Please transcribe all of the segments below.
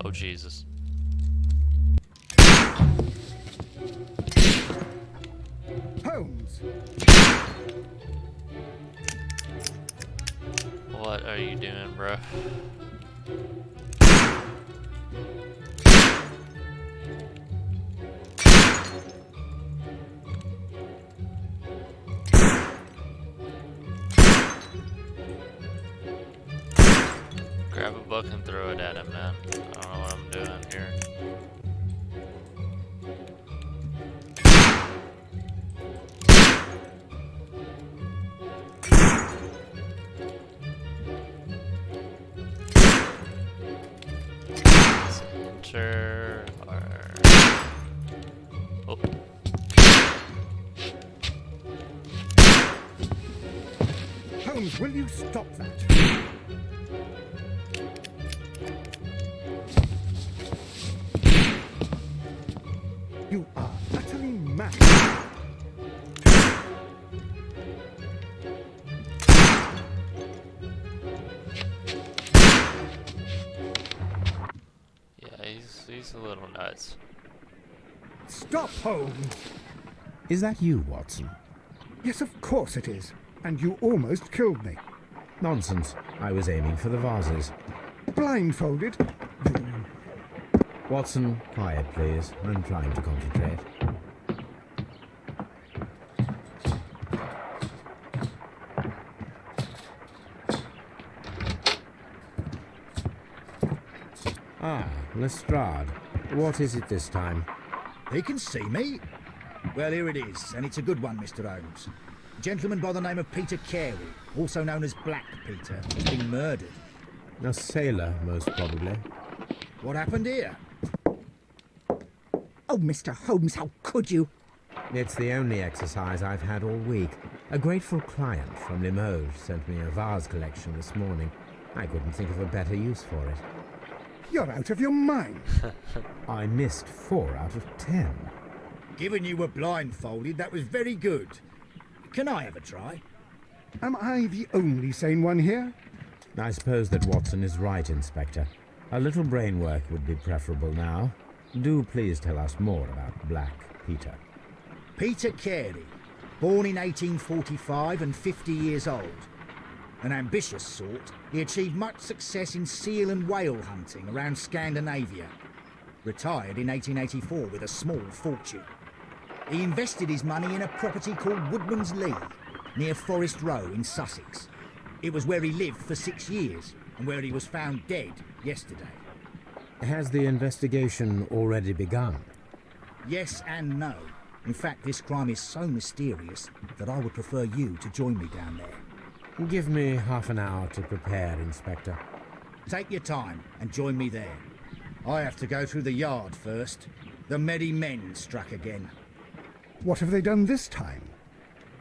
Oh, Jesus. Holmes! What are you doing, bro? Grab a book and throw it at him, man. I don't know what I'm doing here. Enter or... Oh. Holmes, will you stop that? You are utterly mad. Yeah, he's a little nuts. Stop, Holmes! Is that you, Watson? Yes, of course it is. And you almost killed me. Nonsense. I was aiming for the vases. Blindfolded? Watson, quiet, please. I'm trying to concentrate. Ah, Lestrade. What is it this time? He can see me. Well, here it is, and it's a good one, Mr. Holmes. A gentleman by the name of Peter Carey, also known as Black Peter, has been murdered. A sailor, most probably. What happened here? Oh, Mr. Holmes, how could you? It's the only exercise I've had all week. A grateful client from Limoges sent me a vase collection this morning. I couldn't think of a better use for it. You're out of your mind. I missed 4 out of 10. Given you were blindfolded, that was very good. Can I have a try? Am I the only sane one here? I suppose that Watson is right, Inspector. A little brain work would be preferable now. Do please tell us more about Black Peter. Peter Carey, born in 1845 and 50 years old. An ambitious sort, he achieved much success in seal and whale hunting around Scandinavia. Retired in 1884 with a small fortune. He invested his money in a property called Woodman's Lee, near Forest Row in Sussex. It was where he lived for 6 years, and where he was found dead yesterday. Has the investigation already begun? Yes and no. In fact, this crime is so mysterious that I would prefer you to join me down there. Give me half an hour to prepare, Inspector. Take your time and join me there. I have to go through the yard first. The merry men struck again. What have they done this time?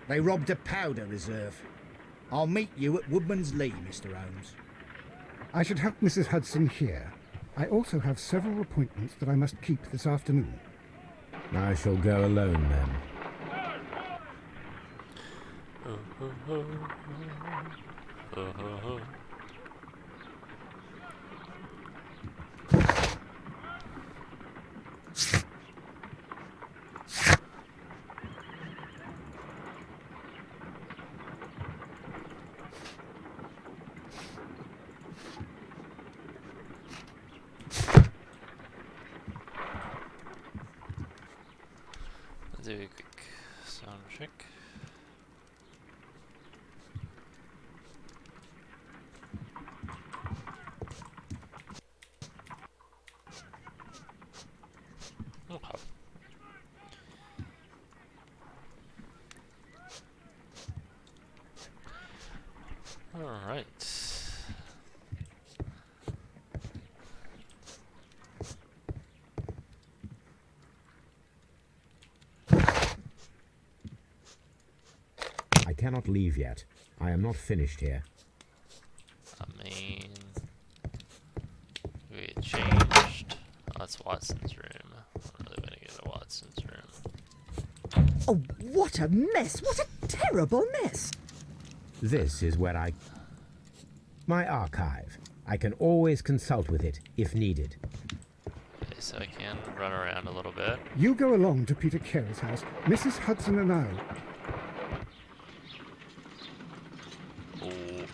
They robbed a powder reserve. I'll meet you at Woodman's Lee, Mr. Holmes. I should help Mrs. Hudson here. I also have several appointments that I must keep this afternoon. I shall go alone then. Do a quick sound check. Okay. All right. I cannot leave yet. I am not finished here. I mean, we get changed. Oh, that's Watson's room. I'm really gonna go to Watson's room. Oh, what a mess! What a terrible mess! This is where my archive. I can always consult with it, if needed. Okay, so I can run around a little bit. You go along to Peter Carey's house. Mrs. Hudson and I.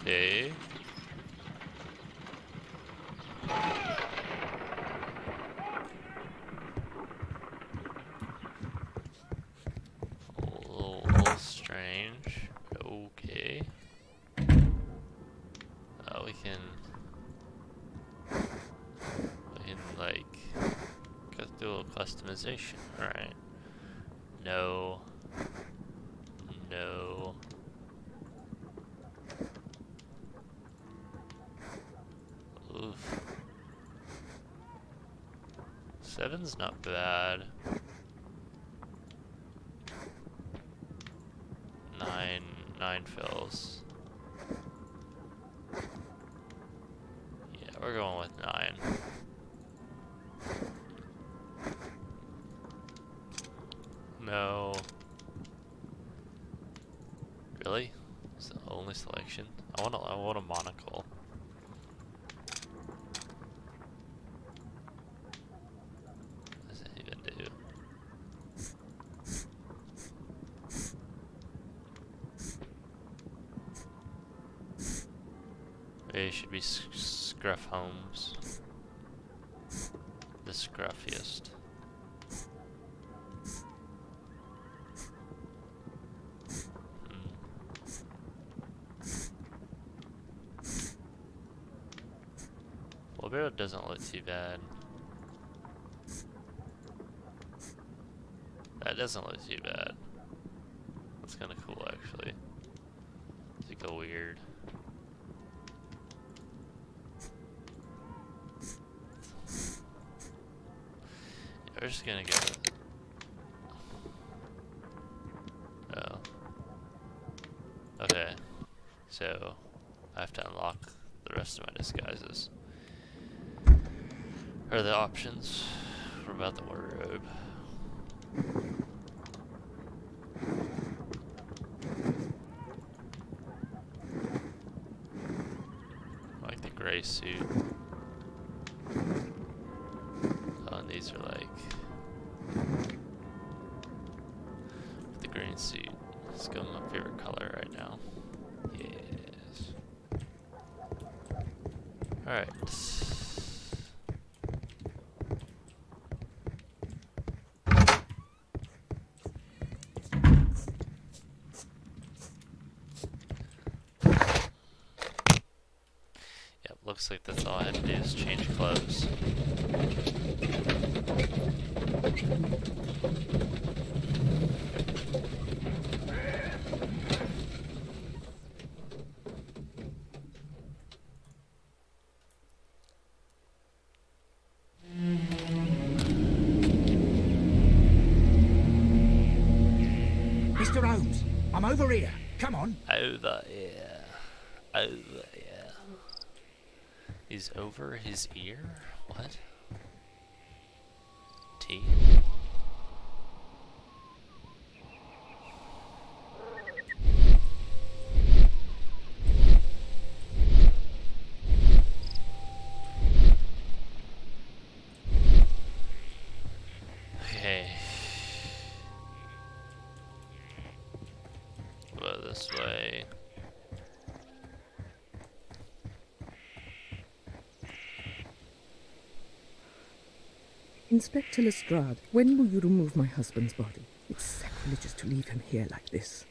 Okay. A little strange. Okay. We can like go through a little customization. All right. No. No. Oof. 7's not bad. 9 fills. Yeah, we're going with 9. No. Really? It's the only selection. I want a monocle. What does it even do? Maybe it should be Scruff Holmes. The scruffiest. Wheelbarrow doesn't look too bad. That doesn't look too bad. That's kind of cool, actually. It's like a weird. Yeah, we're just gonna go. Oh. Okay. So I have to unlock the rest of my disguises. Or the options. What about the wardrobe? I like the gray suit. Oh, and these are like the green suit. Let's go with my favorite color right now. Yes. Alright. Looks like that's all I had to do is change clothes. Mr. Holmes, I'm over here. Come on. Over here. Over here. He's over his ear? What? T? Okay. Go this way. Inspector Lestrade, when will you remove my husband's body? It's sacrilegious to leave him here like this.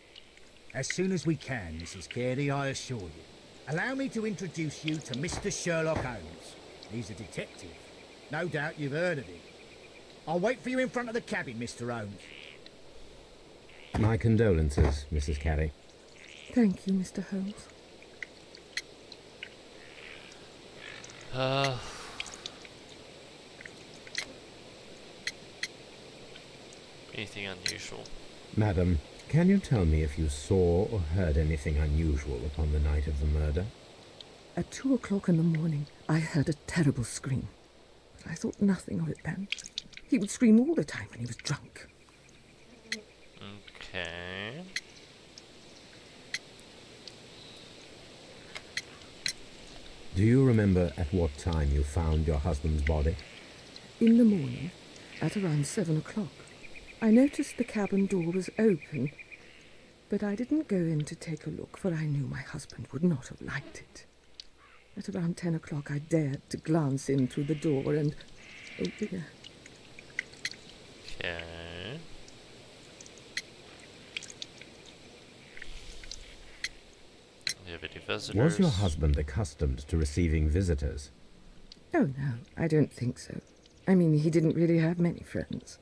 As soon as we can, Mrs. Carey, I assure you. Allow me to introduce you to Mr. Sherlock Holmes. He's a detective. No doubt you've heard of him. I'll wait for you in front of the cabin, Mr. Holmes. My condolences, Mrs. Carey. Thank you, Mr. Holmes. Anything unusual? Madam, can you tell me if you saw or heard anything unusual upon the night of the murder? At 2 o'clock in the morning, I heard a terrible scream. But I thought nothing of it then. He would scream all the time when he was drunk. Okay. Do you remember at what time you found your husband's body? In the morning, at around 7 o'clock, I noticed the cabin door was open, but I didn't go in to take a look, for I knew my husband would not have liked it. At around 10 o'clock, I dared to glance in through the door and... oh dear. Okay. Do you have any visitors? Was your husband accustomed to receiving visitors? Oh no, I don't think so. I mean, he didn't really have many friends.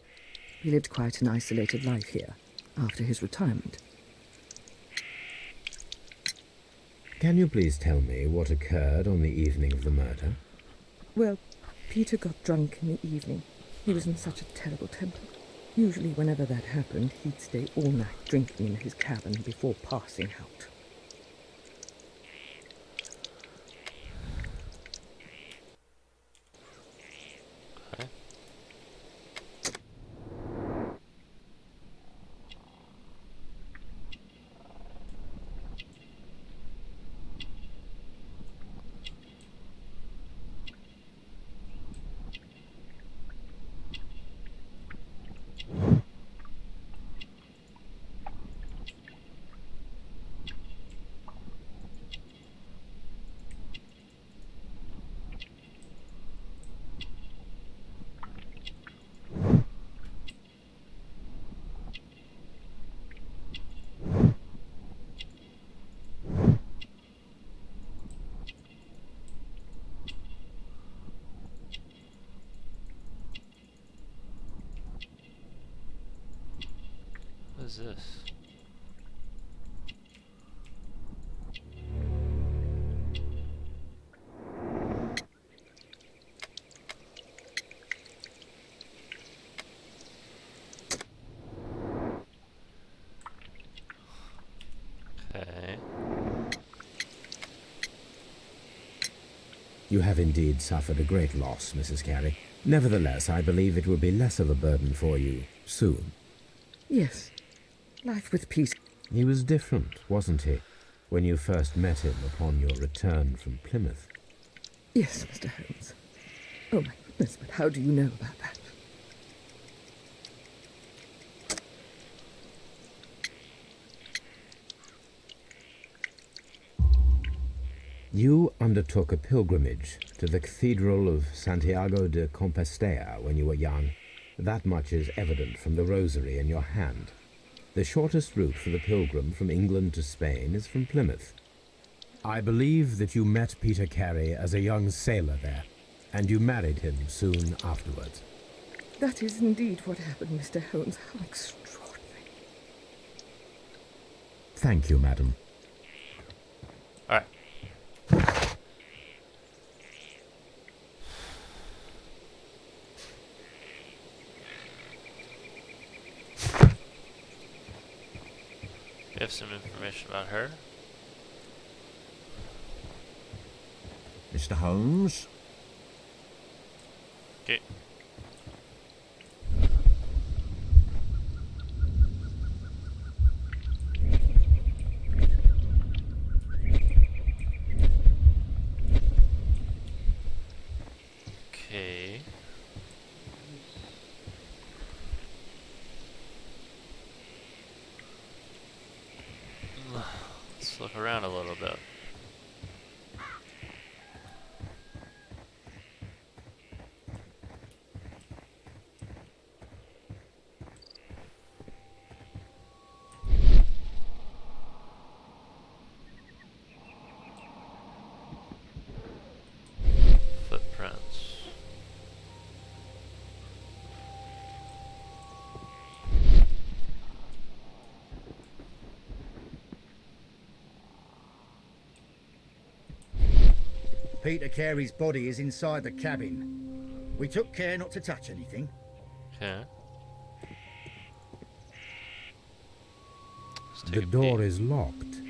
He lived quite an isolated life here, after his retirement. Can you please tell me what occurred on the evening of the murder? Well, Peter got drunk in the evening. He was in such a terrible temper. Usually whenever that happened, he'd stay all night drinking in his cabin before passing out. Okay. What is this? Okay. You have indeed suffered a great loss, Mrs. Carey. Nevertheless, I believe it will be less of a burden for you soon. Yes, life with Peter. He was different, wasn't he, when you first met him upon your return from Plymouth? Yes, Mr. Holmes. Oh my goodness, but how do you know about that? You undertook a pilgrimage to the Cathedral of Santiago de Compostela when you were young. That much is evident from the rosary in your hand. The shortest route for the pilgrim from England to Spain is from Plymouth. I believe that you met Peter Carey as a young sailor there, and you married him soon afterwards. That is indeed what happened, Mr. Holmes. How extraordinary. Thank you, madam. Alright. We have some information about her. Mr. Holmes? Okay. Okay. Let's look around a little bit. Footprints. Peter Carey's body is inside the cabin. We took care not to touch anything. Okay. take The a door peek. is locked.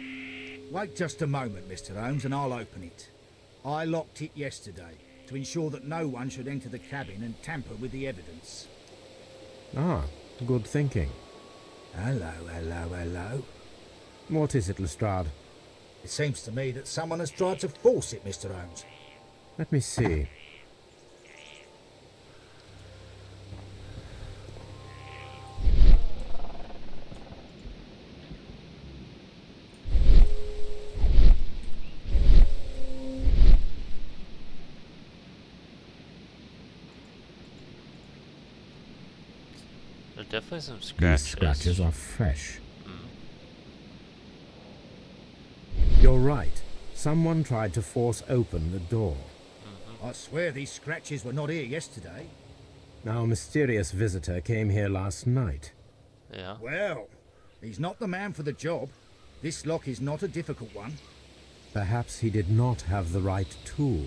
Wait just a moment, Mr. Holmes, and I'll open it. I locked it yesterday to ensure that no one should enter the cabin and tamper with the evidence. Ah, good thinking. Hello, hello, hello. What is it, Lestrade? It seems to me that someone has tried to force it, Mr. Holmes. Let me see. There are definitely some These scratches. scratches are fresh. You're right. Someone tried to force open the door. I swear these scratches were not here yesterday. Our mysterious visitor came here last night. Yeah. Well, he's not the man for the job. This lock is not a difficult one. Perhaps he did not have the right tool.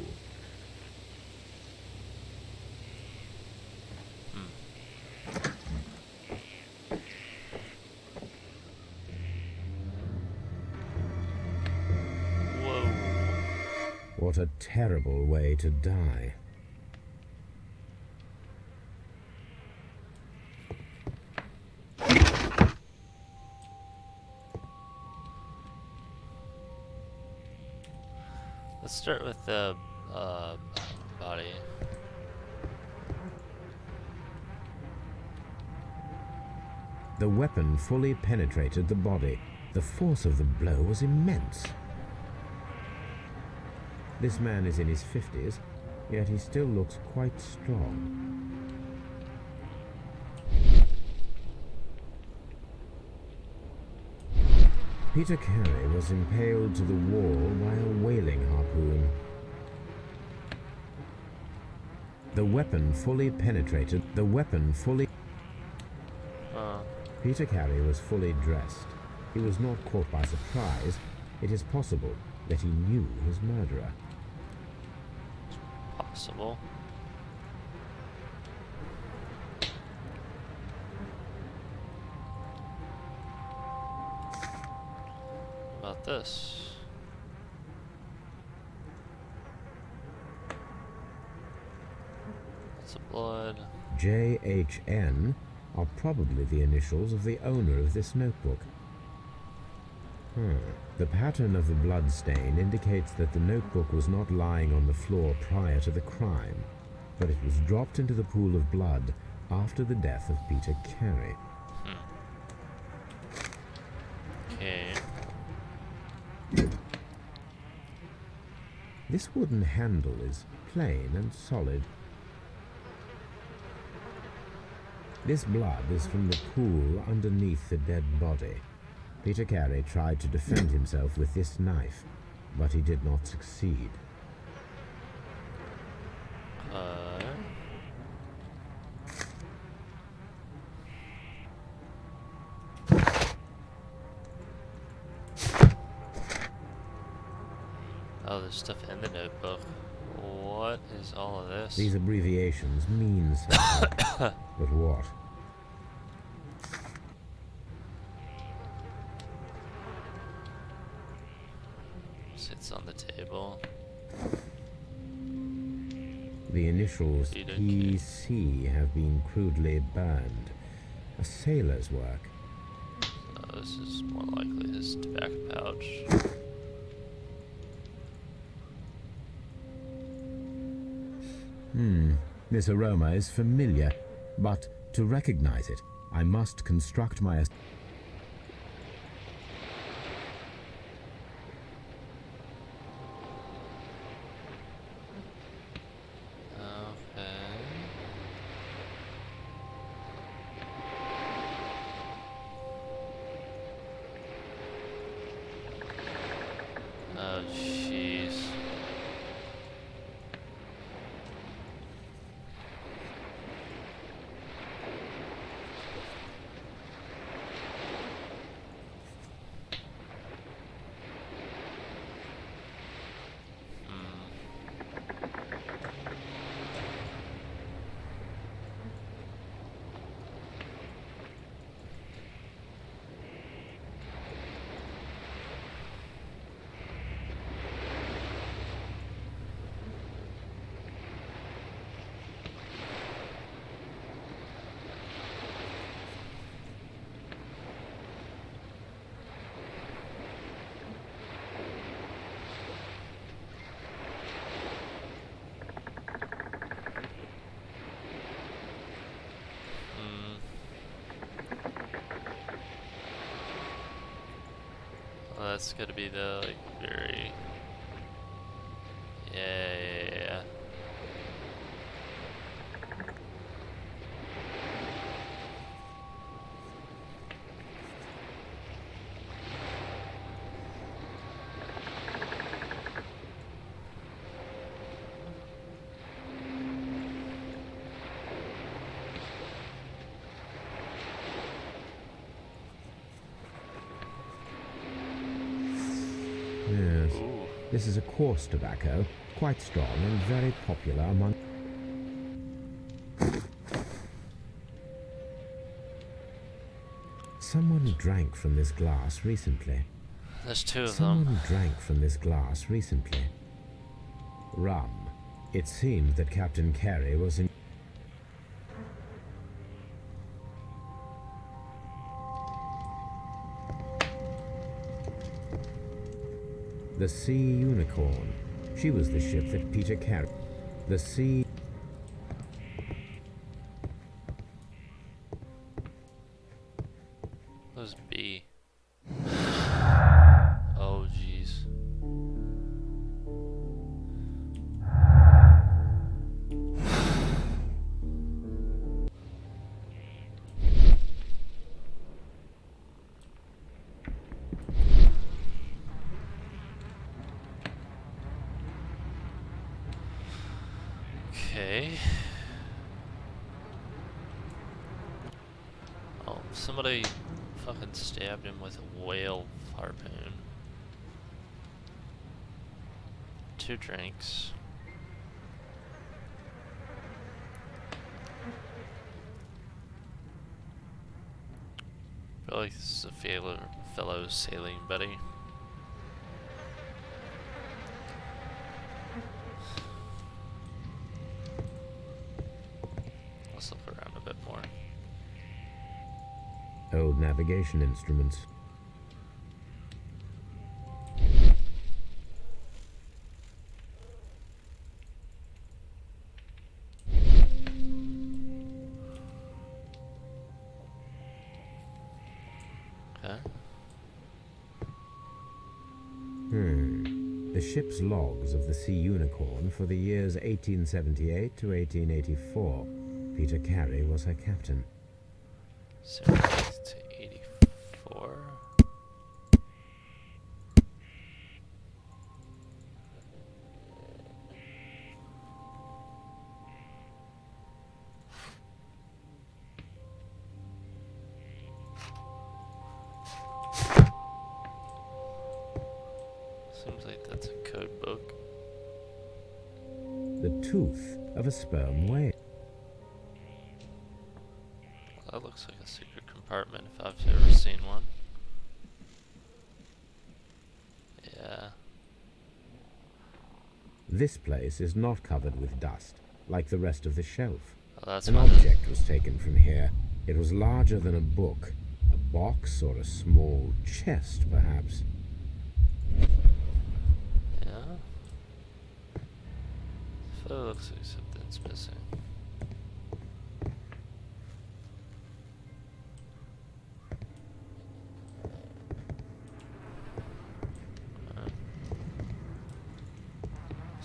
Whoa. What a terrible way to die. Let's start with the body. The weapon fully penetrated the body. The force of the blow was immense. This man is in his 50s, yet he still looks quite strong. Peter Carey was impaled to the wall by a whaling harpoon. The weapon fully penetrated. Peter Carey was fully dressed. He was not caught by surprise. It is possible that he knew his murderer. Possible. What about this? Lots of blood. JHN are probably the initials of the owner of this notebook. The pattern of the blood stain indicates that the notebook was not lying on the floor prior to the crime, but it was dropped into the pool of blood after the death of Peter Carey. Okay. This wooden handle is plain and solid. This blood is from the pool underneath the dead body. Peter Carey tried to defend himself with this knife, but he did not succeed. Oh, there's stuff in the notebook. What is all of this? These abbreviations mean something, but what? Sits on the table. The initials Peter PC have been crudely burned. A sailor's work. Oh, this is more likely his tobacco pouch. This aroma is familiar, but to recognize it, I must construct my... Okay. Oh, jeez. Well, that's gotta be the, like, very... Yeah. Yes. Ooh. This is a coarse tobacco, quite strong and very popular among... Someone drank from this glass recently. There's two of them. Someone drank from this glass recently. Rum. It seemed that Captain Carey was in... The Sea Unicorn. She was the ship that Peter Carey... The Sea... Who's B? Oh, jeez. Okay. Oh, somebody fucking stabbed him with a whale harpoon. 2 drinks. Feel like this is a fellow sailing buddy. Let's look around a bit more. Old navigation instruments. Okay. The ship's logs of the Sea Unicorn for the years 1878 to 1884. Peter Carey was her captain. 78 to 84. Seems like that's a code book. The tooth of a sperm whale. That looks like a secret compartment if I've ever seen one. Yeah. This place is not covered with dust, like the rest of the shelf. Well, that's An why object was taken from here. It was larger than a book. A box or a small chest, perhaps. Yeah. So it looks like something's missing.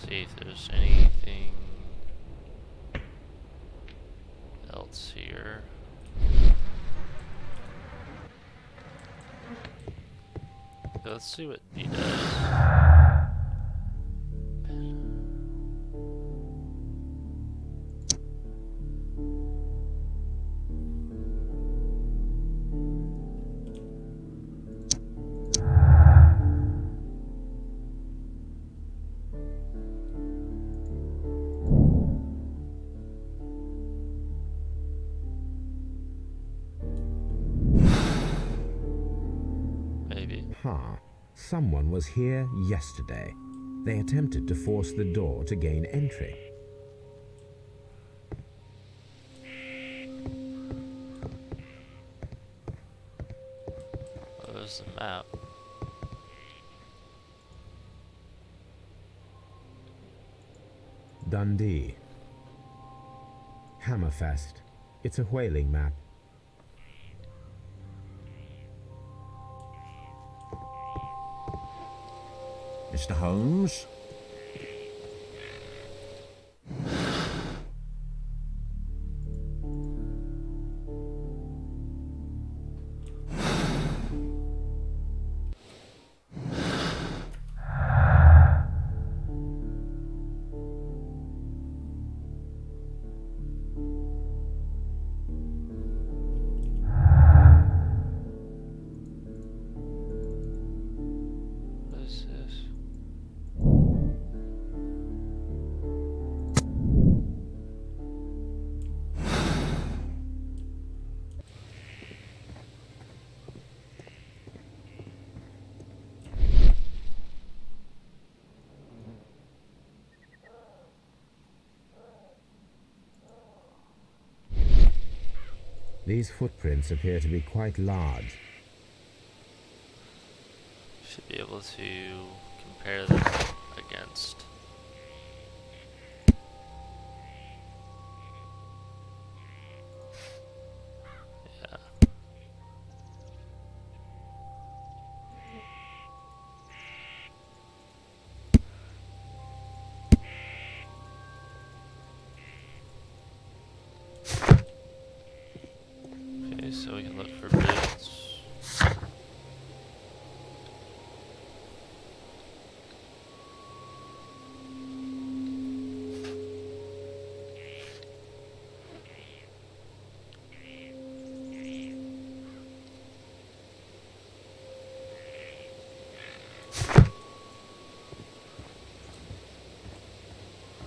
See if there's anything else here. Let's see what B does. Maybe. Someone was here yesterday. They attempted to force the door to gain entry. Where's the map? Dundee. Hammerfest. It's a whaling map. Mr. Holmes? What is this? These footprints appear to be quite large. Should be able to compare them against. Yeah. Okay, so we can look for boots.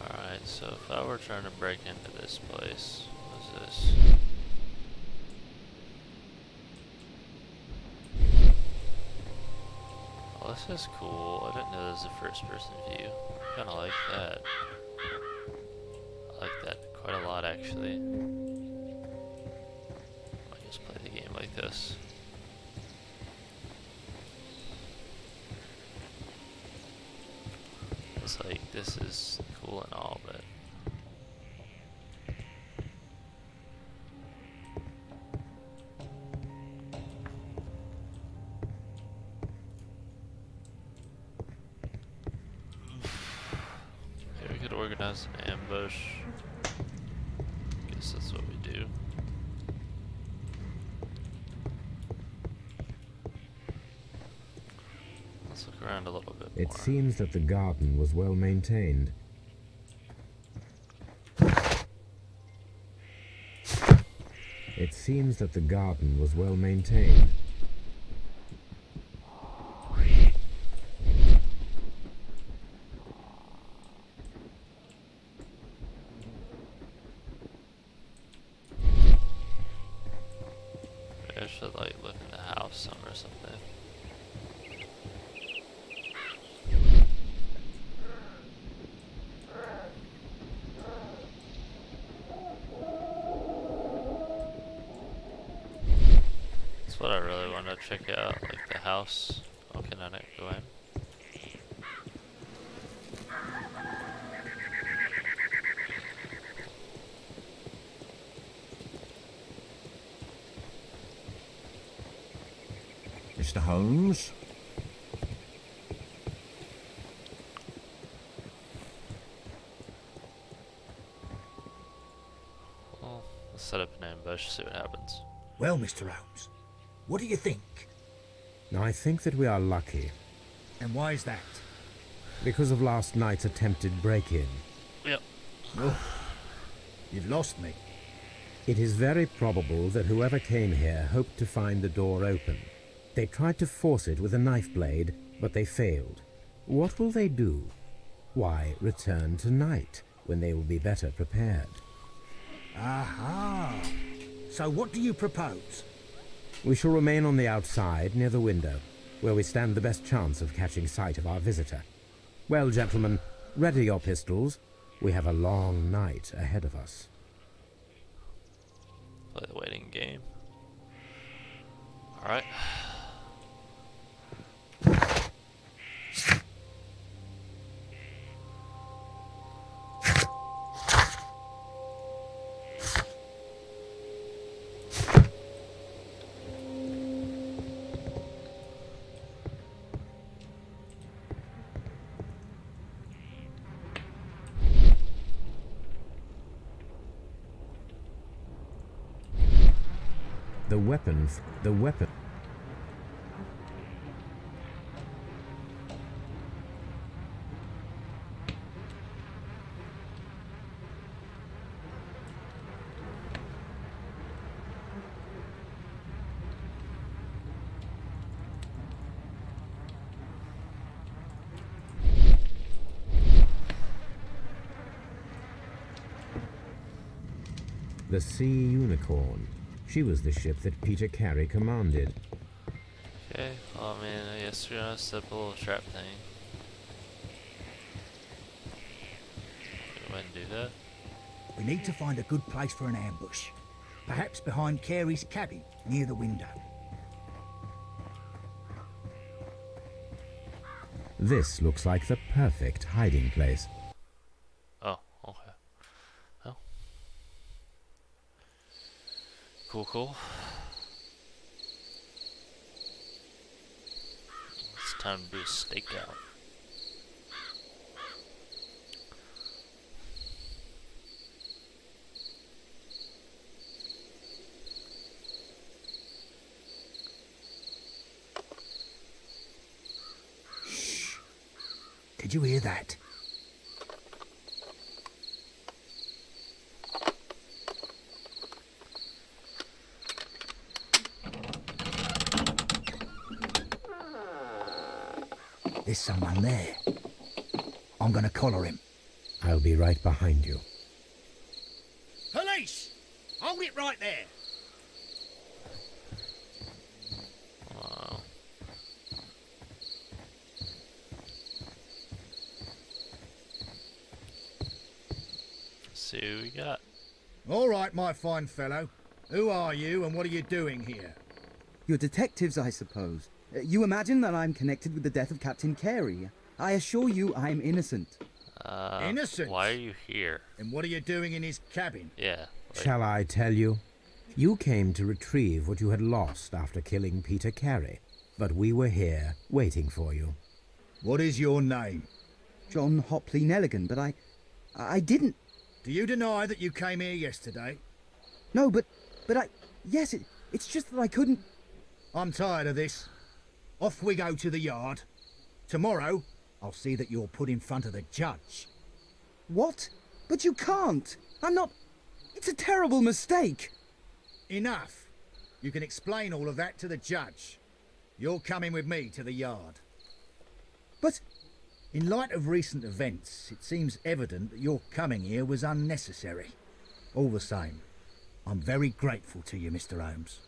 Alright, so if I were trying to break into this place, what's this? Oh, this is cool. I didn't know this was a first person view. Kinda like that. I like that quite a lot actually. Might just play the game like this. It's like, this is cool and all, but okay, we could organize an ambush. Guess that's what we do. Let's look around a little bit It more. seems that the garden was well maintained. It seems that the garden was well maintained. Maybe I should like look in the house some or something. That's what I really want to check out, like the house. Oh, can I not go in? Mr. Holmes? Well, let's set up an ambush, see what happens. Well, Mr. Holmes, what do you think? I think that we are lucky And why is that? because of last night's attempted break-in. Yep. You've lost me. It is very probable that whoever came here hoped to find the door open. They tried to force it with a knife blade, but they failed. What will they do? Why, return tonight, when they will be better prepared. Aha! So what do you propose? We shall remain on the outside, near the window, where we stand the best chance of catching sight of our visitor. Well, gentlemen, ready your pistols. We have a long night ahead of us. Play the waiting game. Alright. The weapon. The Sea Unicorn. She was the ship that Peter Carey commanded. Okay, well, I mean, I guess we're gonna set up a little trap thing. Go ahead and do that. We need to find a good place for an ambush. Perhaps behind Carey's cabin, near the window. This looks like the perfect hiding place. Oh, okay. Well. Cool. It's time to do a stakeout. Did you hear that? There's someone there. I'm gonna collar him. I'll be right behind you. Police! Hold it right there! Wow. Let's see who we got. All right, my fine fellow. Who are you and what are you doing here? You're detectives, I suppose. You imagine that I'm connected with the death of Captain Carey. I assure you I'm innocent. Innocent? Why are you here? And what are you doing in his cabin? Yeah. Like, Shall I tell you? You came to retrieve what you had lost after killing Peter Carey, but we were here waiting for you. What is your name? John Hopley Nelligan, but I didn't... Do you deny that you came here yesterday? No, but yes, it's just that I couldn't... I'm tired of this. Off we go to the yard. Tomorrow, I'll see that you're put in front of the judge. What? But you can't! I'm not... It's a terrible mistake! Enough. You can explain all of that to the judge. You're coming with me to the yard. But... In light of recent events, it seems evident that your coming here was unnecessary. All the same, I'm very grateful to you, Mr. Holmes.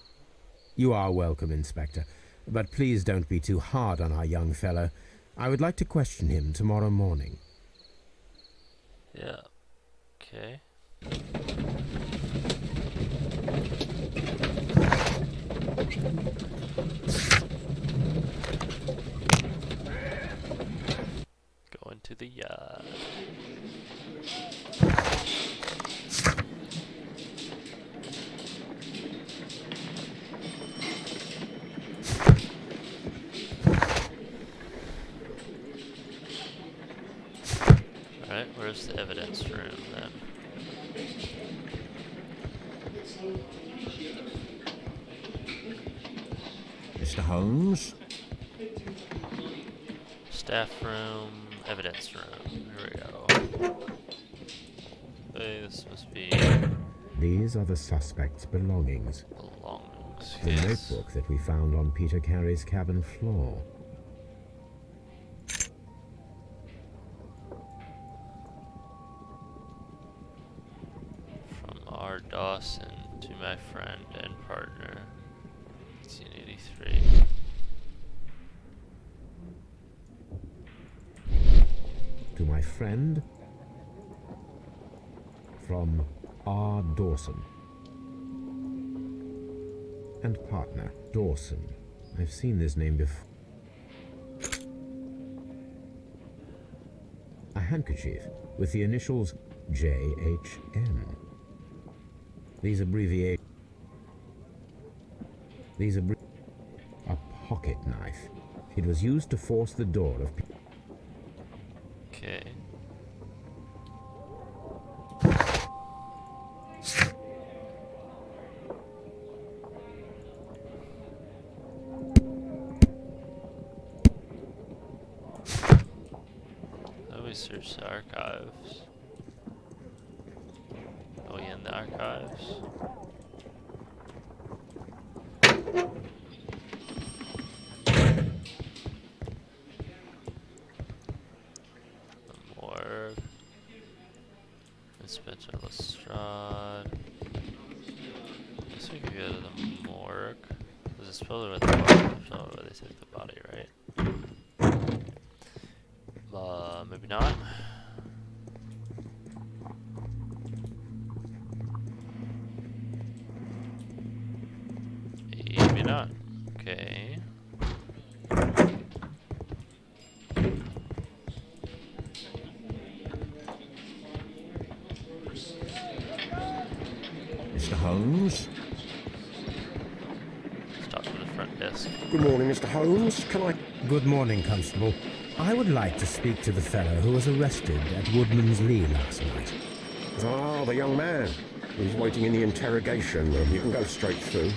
You are welcome, Inspector, but please don't be too hard on our young fellow. I would like to question him tomorrow morning. yeah. Okay. Going to the yard. Alright, where's the evidence room then? Mr. Holmes? Staff room, evidence room. Here we go. Hey, this must be These are the suspect's belongings. belongings. The Yes. notebook that we found on Peter Carey's cabin floor. From R. Dawson to my friend and partner. 1983. To my friend, from R. Dawson. And partner, Dawson. I've seen this name before. A handkerchief with the initials JHN. These abbreviate. A pocket knife. It was used to force the door of. Okay. search the archives. Are we in the archives? The morgue. Inspector Lestrade. Guess we could go to the morgue. This is probably where they took the body, right? Maybe not. Maybe not. Okay. Mr. Holmes? Stop to the front desk. Good morning, Mr. Holmes. Can I... Good morning, Constable. I would like to speak to the fellow who was arrested at Woodman's Lee last night. Ah, the young man. He's waiting in the interrogation room. You can go straight through.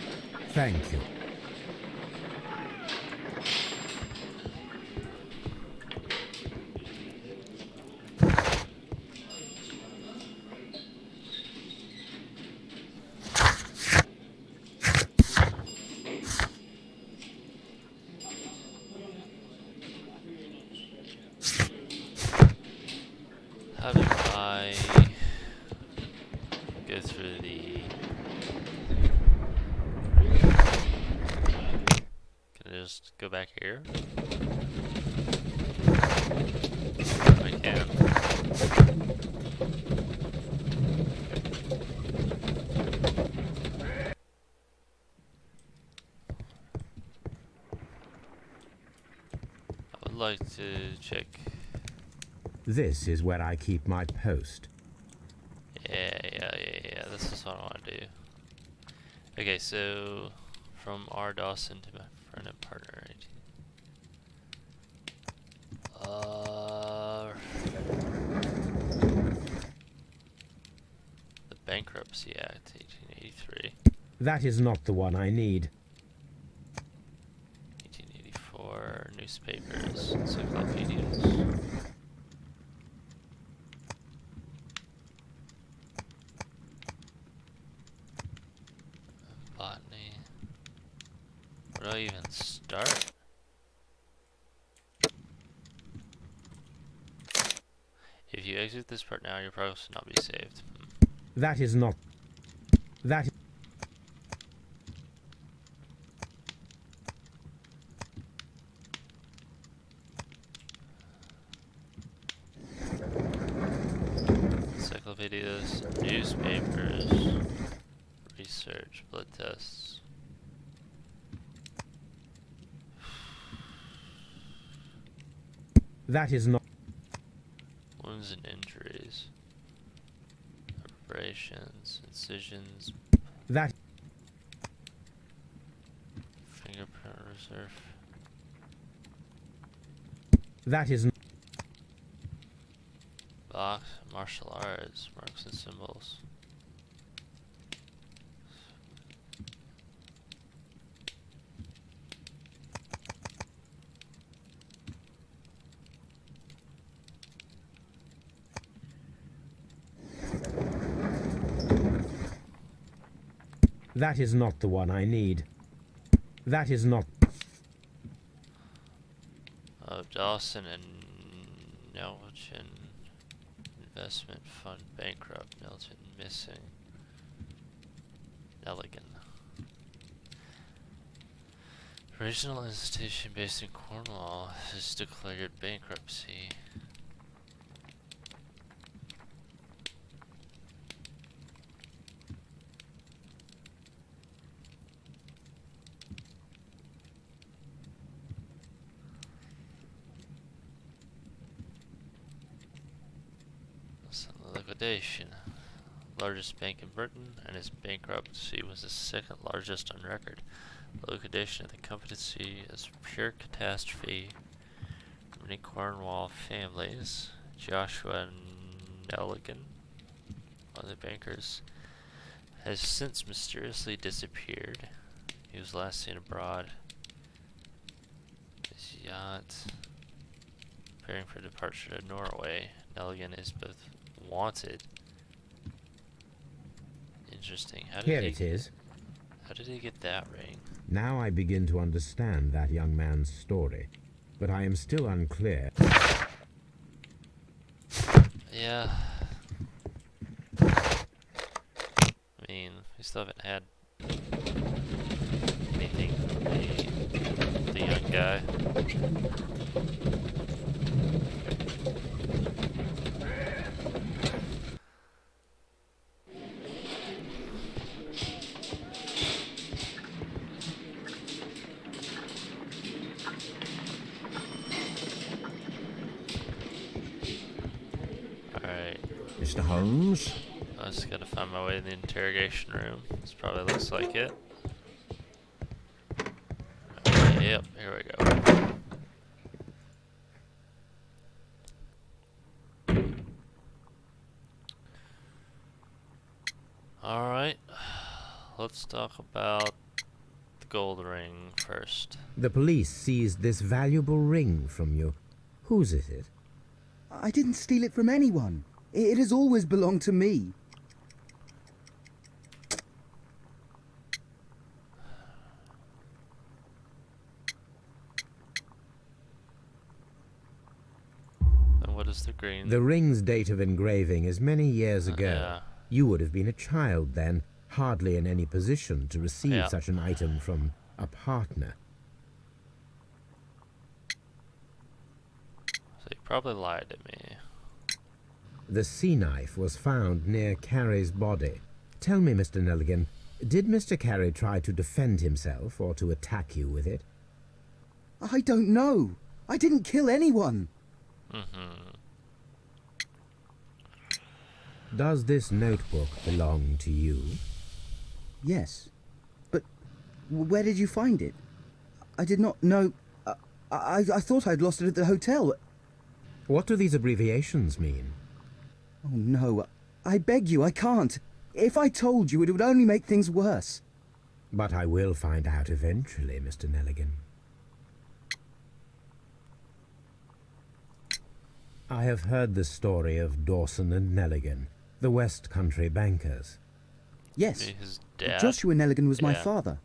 Thank you. How do I go through the... Can I just go back here? I can. I would like to check. This is where I keep my post. Yeah. This is what I want to do. Okay, so from R. Dawson to my friend and partner. The Bankruptcy Act, 1883. That is not the one I need. 1884, newspapers, encyclopedias. Botany. Where do I even start? If you exit this part now, your progress will not be saved. That is not... That... Encyclopedias, newspapers, research, blood tests. That is not... Wounds and injuries. Abrasions, incisions, That... fingerprint reserve. That is... Box, martial arts, marks and symbols. That is not the one I need. That is not... Dawson and Nelson Investment Fund bankrupt. Milton missing. Nelligan. Regional institution based in Cornwall has declared bankruptcy. Liquidation. Largest bank in Britain, and its bankruptcy was the second largest on record. The liquidation of the company is pure catastrophe. Many Cornwall families, Joshua Nelligan, one of the bankers, has since mysteriously disappeared. He was last seen abroad. His yacht, preparing for departure to Norway. Nelligan is both wanted. Interesting. Here it is. How did he get that ring? Now I begin to understand that young man's story, but I am still unclear. Yeah. I mean, we still haven't had anything from the young guy. Alright, Mr. Holmes? I just gotta find my way to the interrogation room. This probably looks like it. Okay, yep, here we go. Alright, let's talk about the gold ring first. The police seized this valuable ring from you. Whose is it? I didn't steal it from anyone. It has always belonged to me. And what is the green? The ring's date of engraving is many years ago. Yeah. You would have been a child then, hardly in any position to receive Yeah. such an item from a partner. So you probably lied to me. The sea knife was found near Carey's body. Tell me, Mr. Nelligan, did Mr. Carey try to defend himself or to attack you with it? I don't know. I didn't kill anyone. Does this notebook belong to you? Yes. But where did you find it? I did not know. I thought I'd lost it at the hotel. What do these abbreviations mean? Oh no, I beg you, I can't. If I told you, it would only make things worse. But I will find out eventually, Mr. Nelligan. I have heard the story of Dawson and Nelligan, the West Country bankers. Yes, His dad. Joshua Nelligan was my Yeah. father.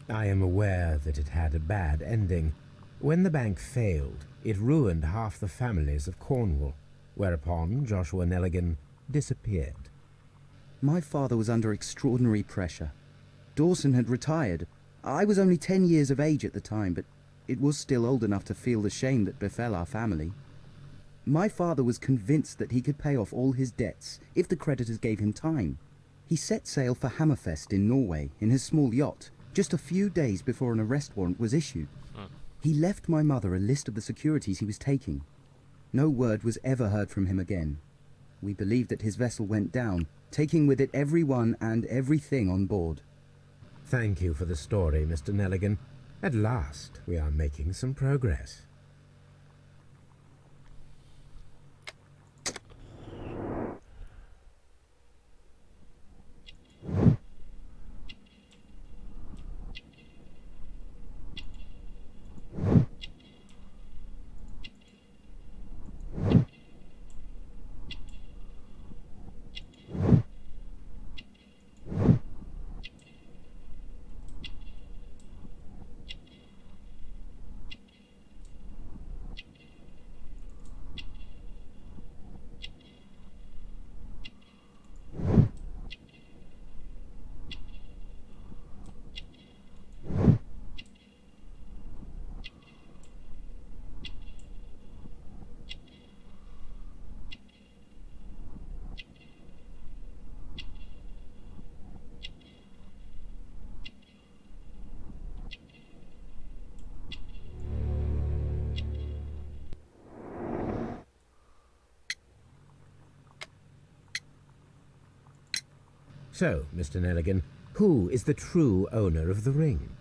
I am aware that it had a bad ending. When the bank failed, it ruined half the families of Cornwall, whereupon Joshua Nelligan disappeared. My father was under extraordinary pressure. Dawson had retired. I was only 10 years of age at the time, but it was still old enough to feel the shame that befell our family. My father was convinced that he could pay off all his debts if the creditors gave him time. He set sail for Hammerfest in Norway in his small yacht, just a few days before an arrest warrant was issued. He left my mother a list of the securities he was taking. No word was ever heard from him again. We believe that his vessel went down, taking with it everyone and everything on board. Thank you for the story, Mr. Nelligan. At last, we are making some progress. So, Mr. Nelligan, who is the true owner of the ring?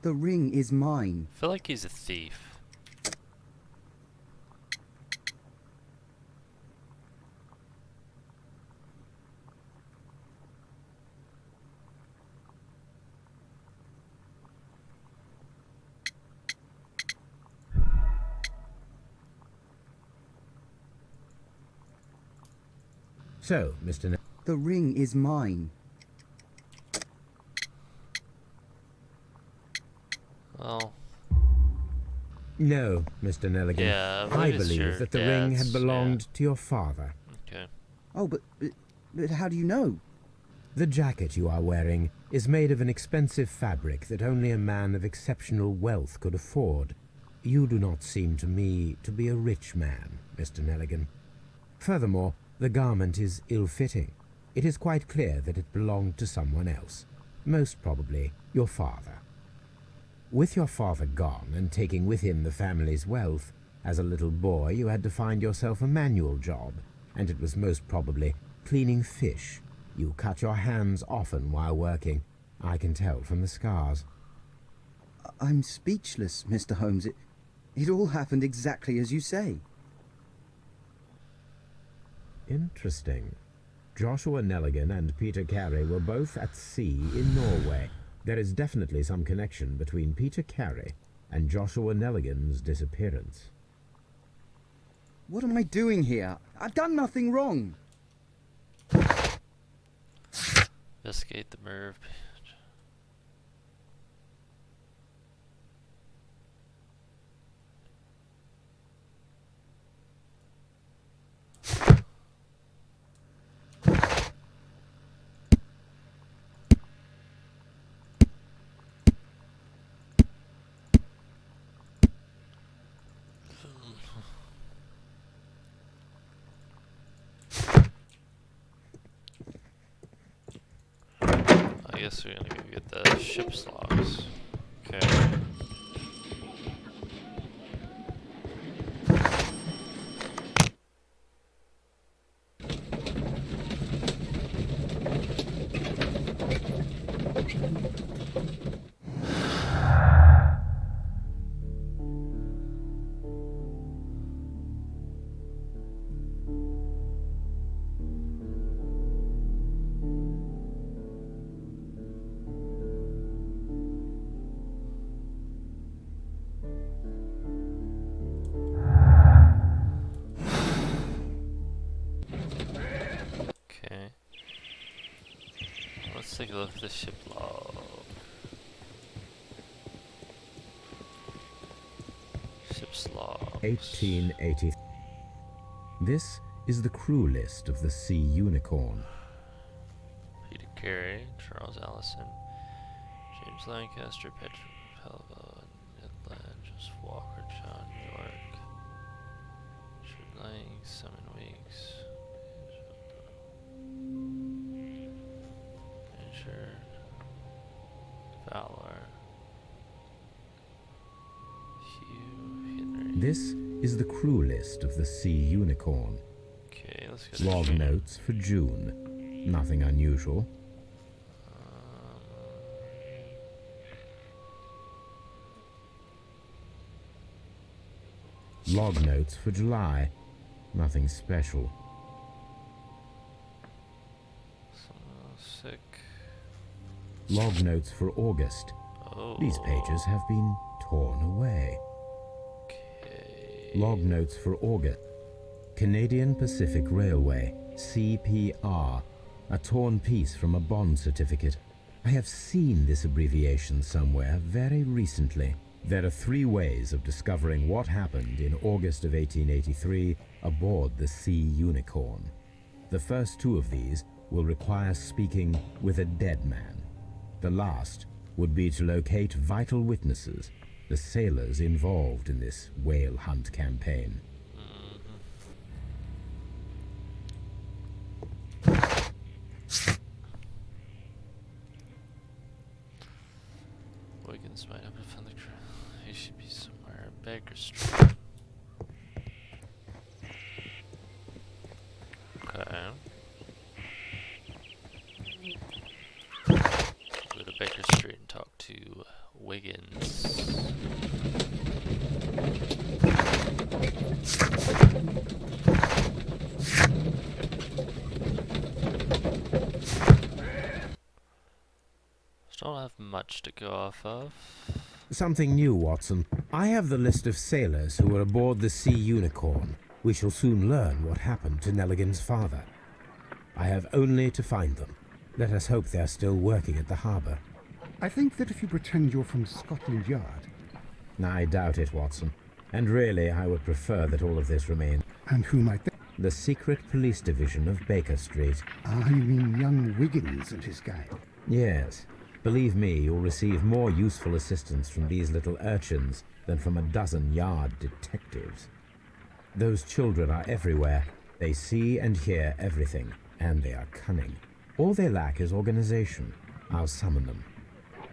The ring is mine. I feel like he's a thief. So, Mr. The ring is mine. Well, No, Mr. Nelligan. yeah, I it's your believe that the ring had dad's, belonged to your father. Yeah. Okay. Oh, but how do you know? The jacket you are wearing is made of an expensive fabric that only a man of exceptional wealth could afford. You do not seem to me to be a rich man, Mr. Nelligan. Furthermore, the garment is ill-fitting. It is quite clear that it belonged to someone else, most probably your father. With your father gone and taking with him the family's wealth, as a little boy you had to find yourself a manual job, and it was most probably cleaning fish. You cut your hands often while working. I can tell from the scars. I'm speechless, Mr. Holmes. It all happened exactly as you say. Interesting. Joshua Nelligan and Peter Carey were both at sea in Norway. There is definitely some connection between Peter Carey and Joshua Nelligan's disappearance. What am I doing here? I've done nothing wrong. Investigate the murder of I guess we're gonna go get the ship's logs. Okay. Okay. Let's take a look at the ship log. Ship's log. 1880. This is the crew list of the Sea Unicorn. Peter Carey, Charles Allison, James Lancaster, Petra Pelvo, Ned Land, Joseph Walker, John York, Richard Lang, Simon Weeks, Richard Fowler, Hugh Henry. This is the crew list of the Sea Unicorn. Okay, let's go to Log June. notes for June. Nothing unusual. Log notes for July. Nothing special. Someone sick. Log notes for August. Oh. These pages have been torn away. Okay. Log notes for August. Canadian Pacific Railway, CPR. A torn piece from a bond certificate. I have seen this abbreviation somewhere very recently. There are 3 ways of discovering what happened in August of 1883 aboard the Sea Unicorn. The first 2 of these will require speaking with a dead man. The last would be to locate vital witnesses, the sailors involved in this whale hunt campaign. Wiggins might have found the crew. He should be somewhere in Baker Street. Okay. Go to Baker Street and talk to Wiggins. Don't have much to go off of. Something new, Watson. I have the list of sailors who were aboard the Sea Unicorn. We shall soon learn what happened to Nelligan's father. I have only to find them. Let us hope they're still working at the harbour. I think that if you pretend you're from Scotland Yard, I doubt it, Watson. And really, I would prefer that all of this remain and who might they? the secret police division of Baker Street. Ah, you mean young Wiggins and his gang? Yes. Believe me, you'll receive more useful assistance from these little urchins than from a dozen yard detectives. Those children are everywhere. They see and hear everything, and they are cunning. All they lack is organization. I'll summon them.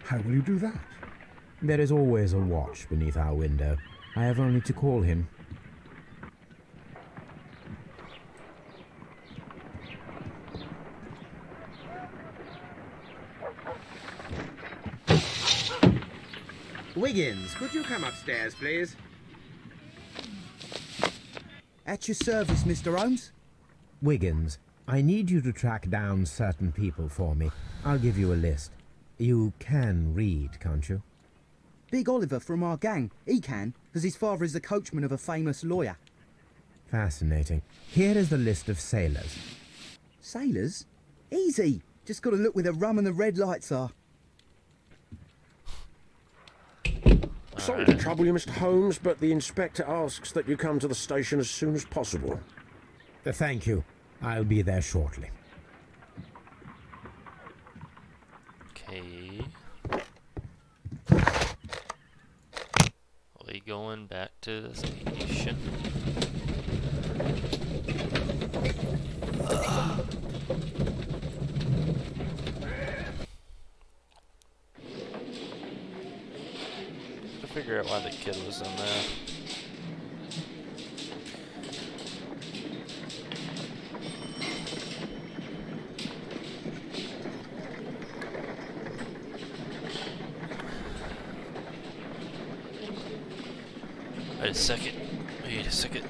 How will you do that? There is always a watch beneath our window. I have only to call him. Wiggins, could you come upstairs, please? At your service, Mr. Holmes. Wiggins, I need you to track down certain people for me. I'll give you a list. You can read, can't you? Big Oliver from our gang. He can, because his father is the coachman of a famous lawyer. Fascinating. Here is the list of sailors. Sailors? Easy. Just got to look where the rum and the red lights are. Sorry to trouble you, Mr. Holmes, but the inspector asks that you come to the station as soon as possible. Thank you. I'll be there shortly. Okay. We going back to the station. To figure out why the kid was in there. Wait a second. Wait a second.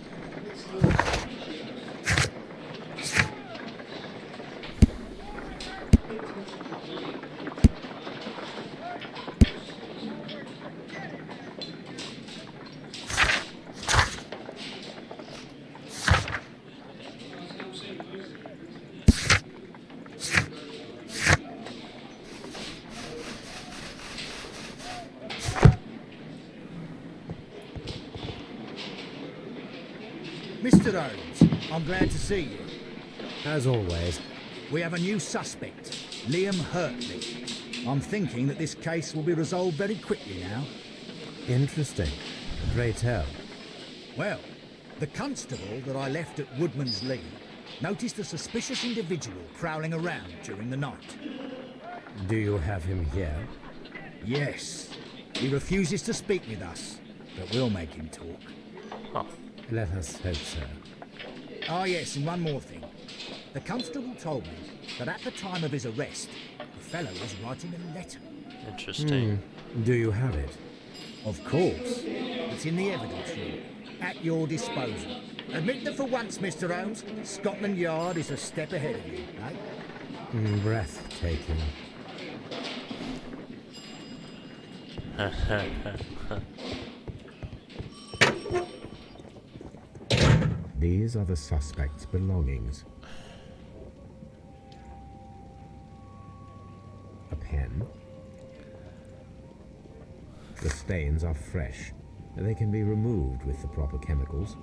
Mr. Holmes, I'm glad to see you. As always. We have a new suspect, Liam Hurtley. I'm thinking that this case will be resolved very quickly now. Interesting. Pray tell. Well, the constable that I left at Woodman's Lee noticed a suspicious individual prowling around during the night. Do you have him here? Yes. He refuses to speak with us, but we'll make him talk. Huh. Let us hope so. Ah, yes, and one more thing. The constable told me that at the time of his arrest, the fellow was writing a letter. Interesting. Do you have it? Of course. It's in the evidence room, at your disposal. Admit that for once, Mr. Holmes, Scotland Yard is a step ahead of you, eh? Breathtaking. These are the suspect's belongings. A pen. The stains are fresh. They can be removed with the proper chemicals.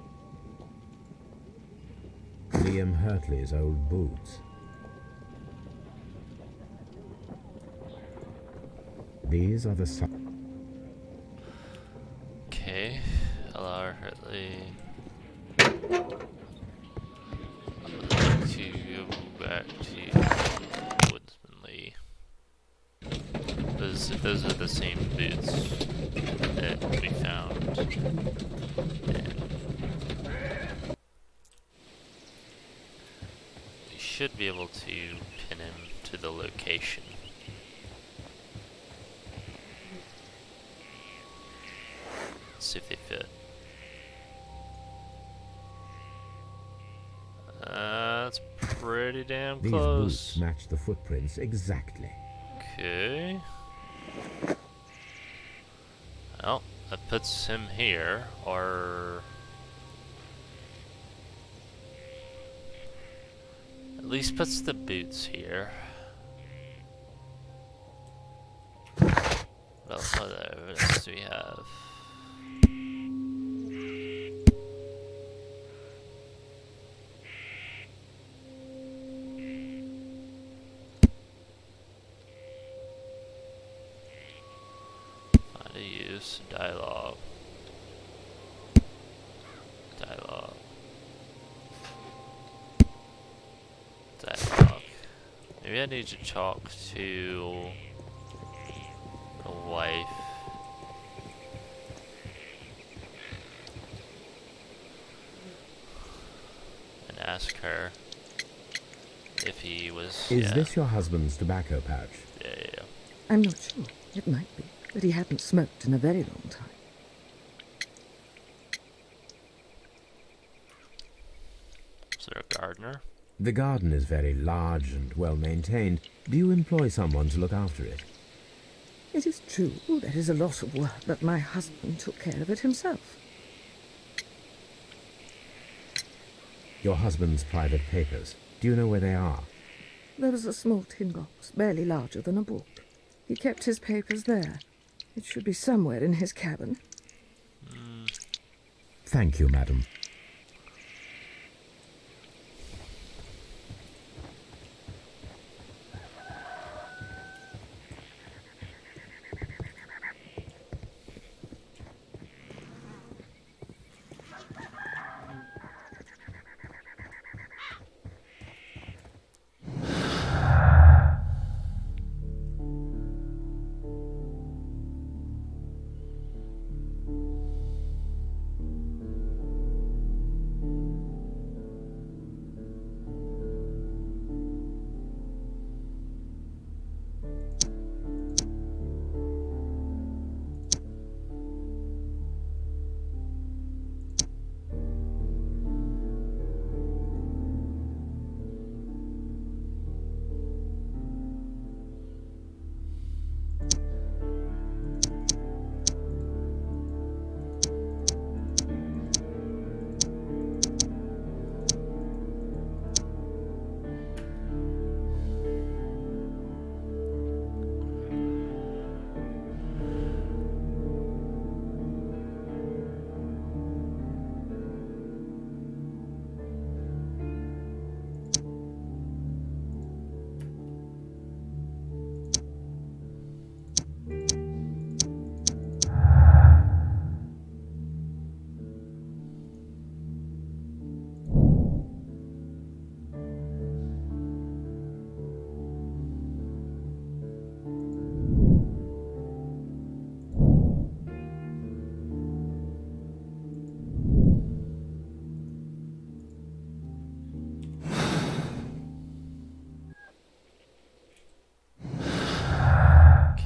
Liam Hurtley's old boots. These are the Okay. L.R. Hurtley. To go back to Woodsman Lee. Those are the same boots that we found. And we should be able to pin him to the location. Let's see if they fit. That's pretty damn These close. boots match the footprints exactly. Okay. Well, that puts him here, or At least puts the boots here. What other evidence do we have? Find a use, dialogue. Dialogue. Maybe I need to talk to the wife. And ask her if he was... Is this your husband's tobacco pouch? Yeah. I'm not sure. It might be, but he hadn't smoked in a very long time. Is there a gardener? The garden is very large and well maintained. Do you employ someone to look after it? It is true, there is a lot of work, but my husband took care of it himself. Your husband's private papers. Do you know where they are? There was a small tin box, barely larger than a book. He kept his papers there. It should be somewhere in his cabin. Thank you, madam.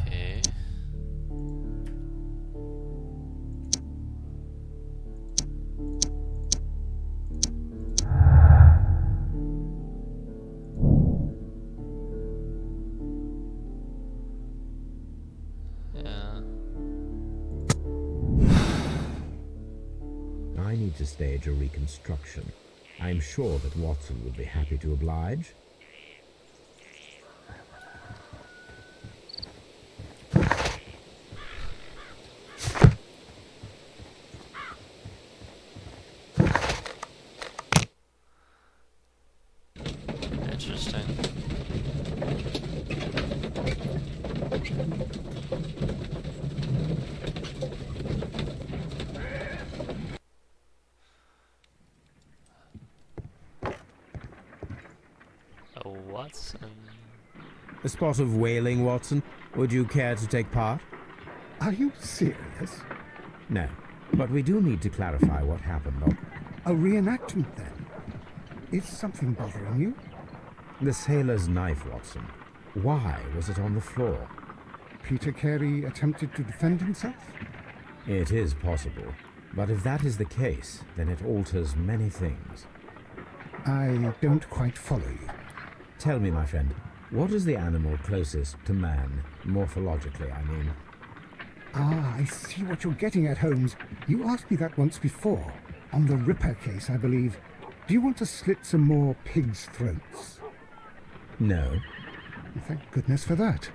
Okay. Yeah. I need to stage a reconstruction. I'm sure that Watson would be happy to oblige. Interesting. A Watson. A spot of whaling, Watson. Would you care to take part? Are you serious? No. But we do need to clarify what happened. A reenactment, then? Is something bothering you? The sailor's knife, Watson. Why was it on the floor? Peter Carey attempted to defend himself? It is possible. But if that is the case, then it alters many things. I don't quite follow you. Tell me, my friend, what is the animal closest to man, morphologically, I mean? Ah, I see what you're getting at, Holmes. You asked me that once before. On the Ripper case, I believe. Do you want to slit some more pigs' throats? No. Thank goodness for that.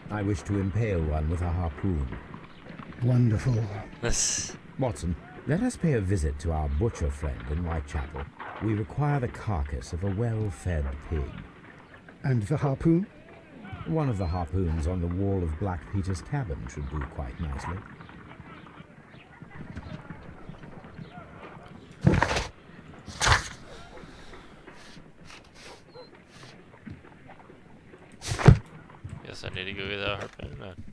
I wish to impale one with a harpoon. Wonderful. Watson, let us pay a visit to our butcher friend in Whitechapel. We require the carcass of a well-fed pig. And the harpoon? One of the harpoons on the wall of Black Peter's cabin should do quite nicely. Guess I need to go get that harpoon then.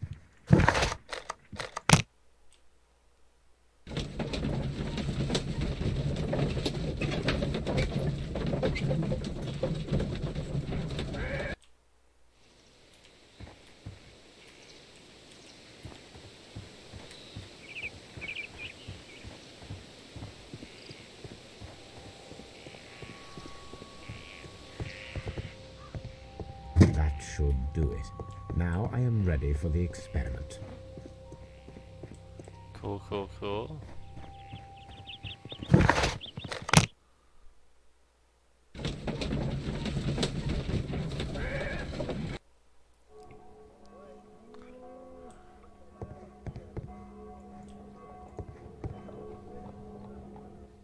That should do it. Now I am ready for the experiment. Cool, cool, cool.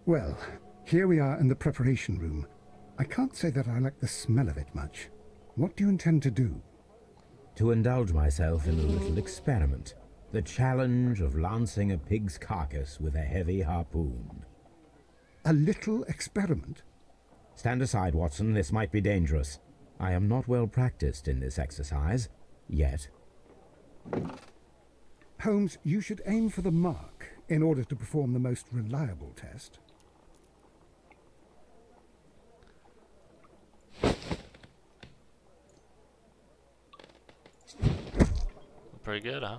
Well, here we are in the preparation room. I can't say that I like the smell of it much. What do you intend to do? To indulge myself in a little experiment. The challenge of lancing a pig's carcass with a heavy harpoon. A little experiment? Stand aside, Watson. This might be dangerous. I am not well practiced in this exercise. Yet. Holmes, you should aim for the mark in order to perform the most reliable test. Pretty good, huh?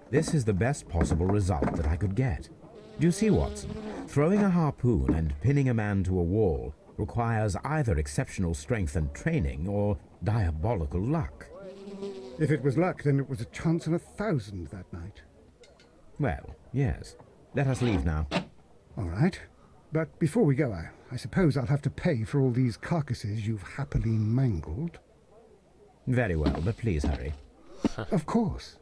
This is the best possible result that I could get. Do you see, Watson? Throwing a harpoon and pinning a man to a wall requires either exceptional strength and training or diabolical luck. If it was luck, then it was a chance in 1,000 that night. Well, yes. Let us leave now. All right. But before we go, I suppose I'll have to pay for all these carcasses you've happily mangled. Very well, but please hurry. Of course.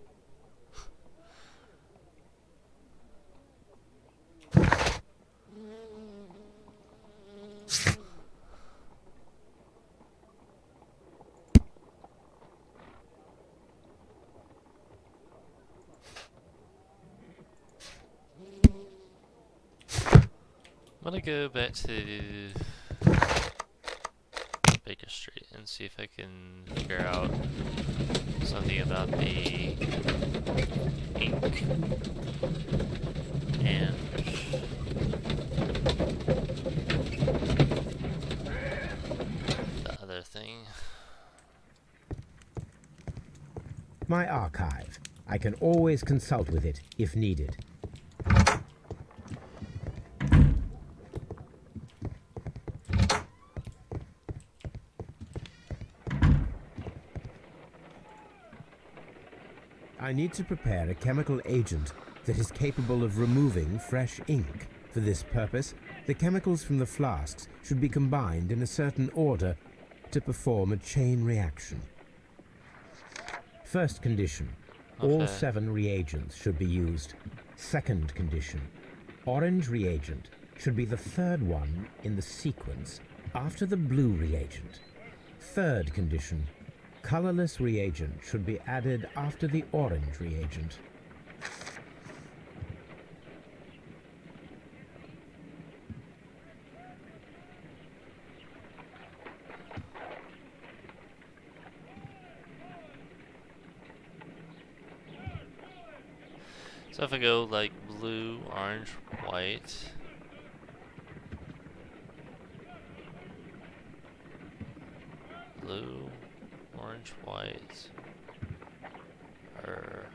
I'm gonna go back to Baker Street and see if I can figure out something about the ink and the other thing. My archive. I can always consult with it if needed. I need to prepare a chemical agent that is capable of removing fresh ink. For this purpose, the chemicals from the flasks should be combined in a certain order to perform a chain reaction. First condition, all Okay. 7 reagents should be used. Second condition, orange reagent should be the third one in the sequence after the blue reagent. Third condition, colorless reagent should be added after the orange reagent. So if I go like blue, orange, white. Blue, orange, white. Or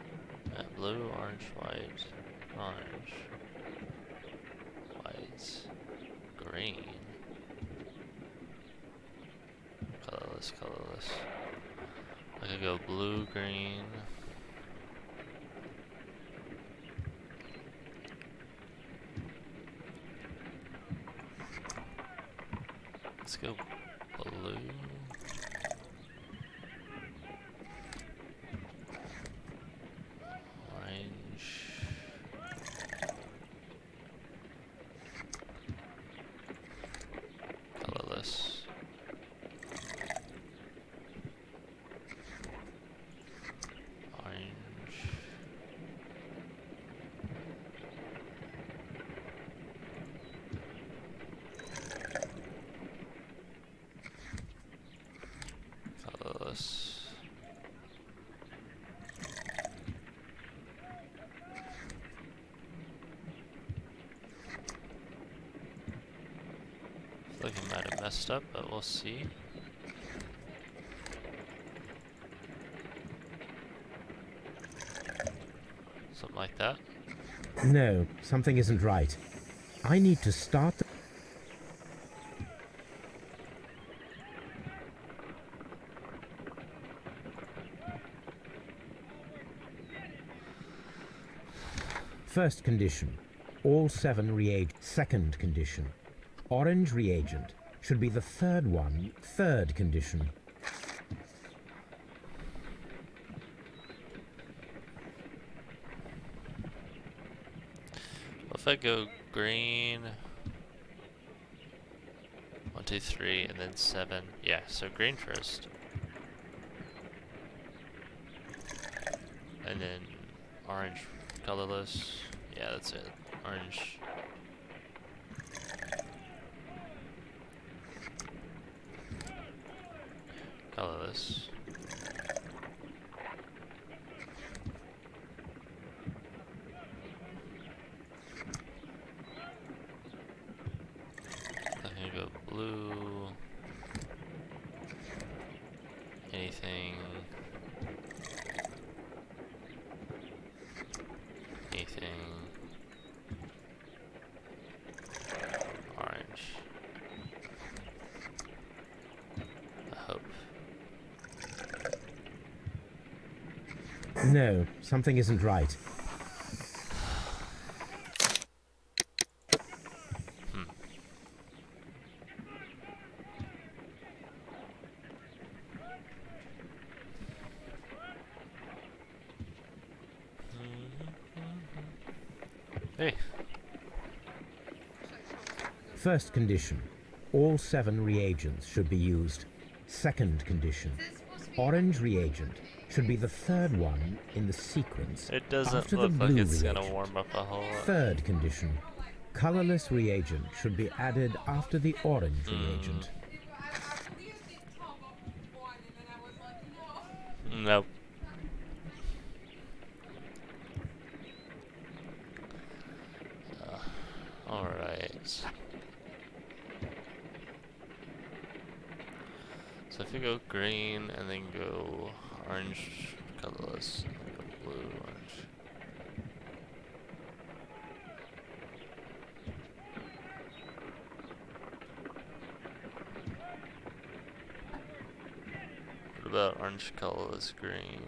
blue, orange, white, orange, white, green. Colorless, colorless. I could go blue, green. Let's go blue. Orange. Colorless. Orange. Colorless. I feel like I might have messed up, but we'll see. Something like that. No, something isn't right. I need to start the... First condition, all 7 reagents. Second condition, orange reagent should be the third one. Third condition, What if I go green? 1, 2, 3, and then 7. Yeah, so green first. And then orange, colorless. Yeah, that's it. Orange. Colorless. I'm gonna go blue. Anything. Anything. Orange. I hope. no, something isn't right. Hey. First condition, all 7 reagents should be used. Second condition, orange reagent should be the third one in the sequence It doesn't after look the like blue it's gonna reagent. warm up a whole lot. Third condition, colorless reagent should be added after the orange reagent. Nope. Alright. So if you go green and then go orange, colorless, and then go blue, orange. What about orange, colorless, green?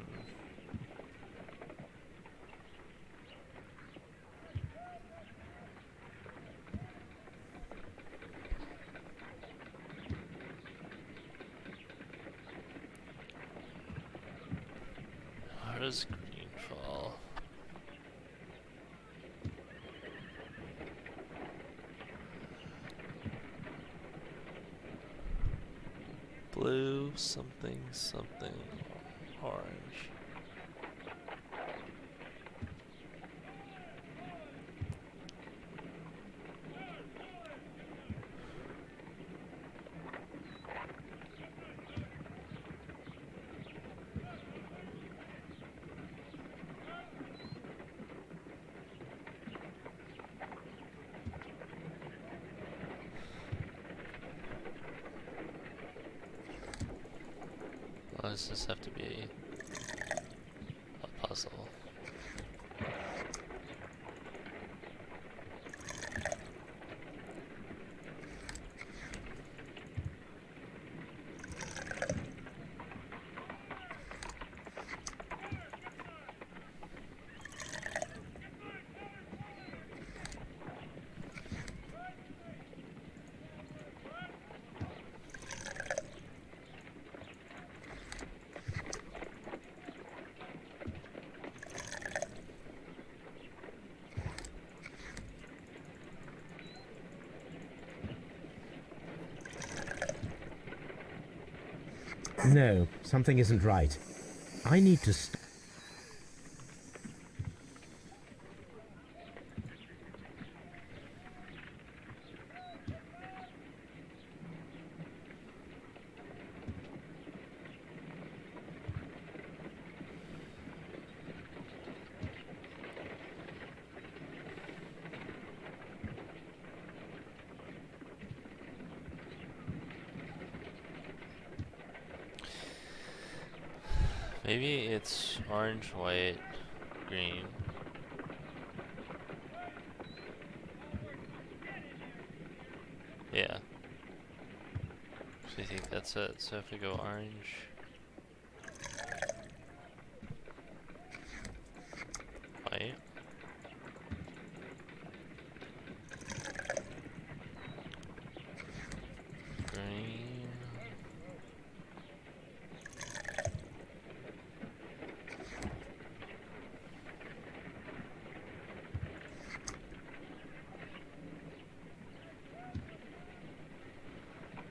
How does green fall? Blue, something, something, orange. Why does this have to be a puzzle? No, something isn't right. I need to Maybe it's orange, white, green. Yeah. So I think that's it. So if we go orange, white, green,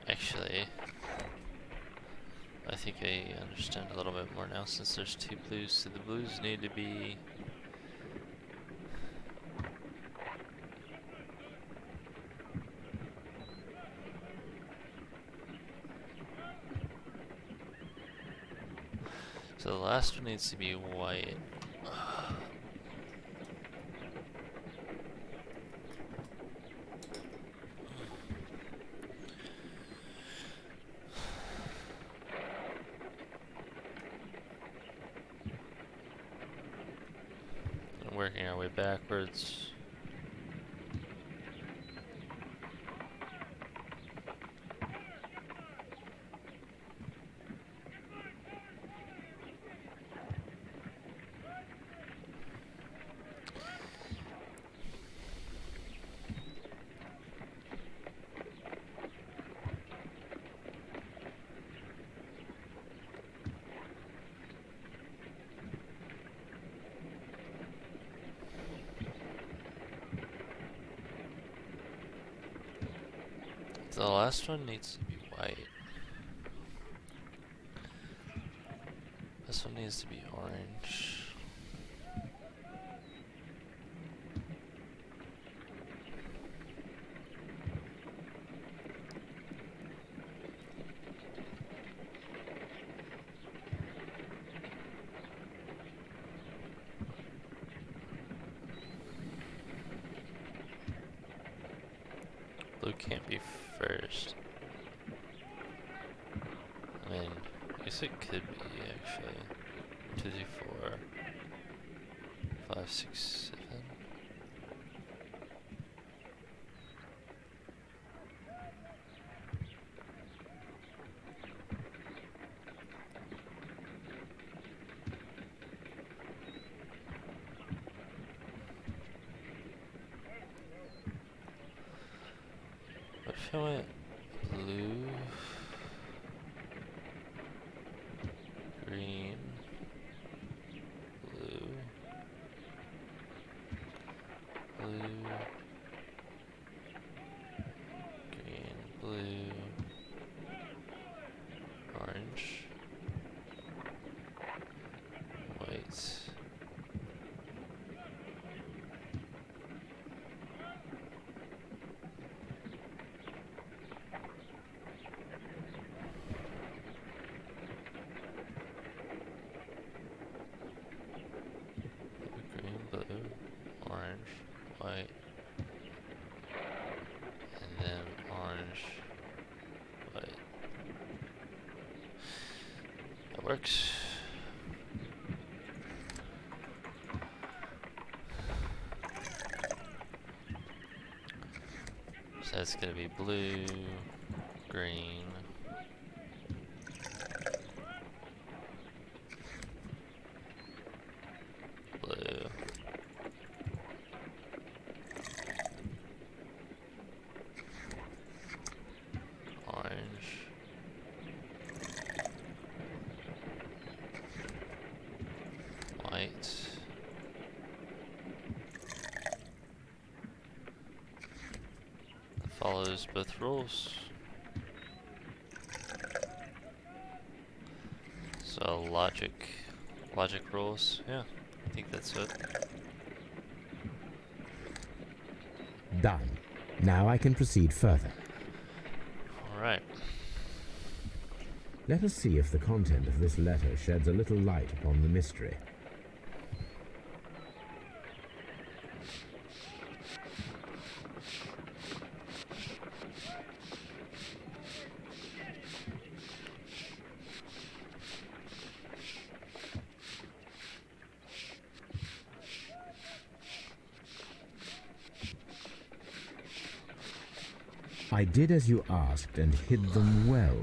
actually, I think I understand a little bit more now since there's two blues. So the blues need to be so the last one needs to be white. And working our way backwards. The last one needs to be white. This one needs to be orange. Blue can't be first. I mean, I guess it could be actually. 2, 3, 4, 5, 6, 7. What if I went blue, green, blue, blue, green, blue, orange, white. Green, blue, orange, white, and then orange, white. That works. So that's gonna be blue, green, blue, orange, white, that follows both rules. logic rules. Yeah, I think that's it. Done. Now I can proceed further. Alright. Let us see if the content of this letter sheds a little light upon the mystery. I did as you asked and hid them well.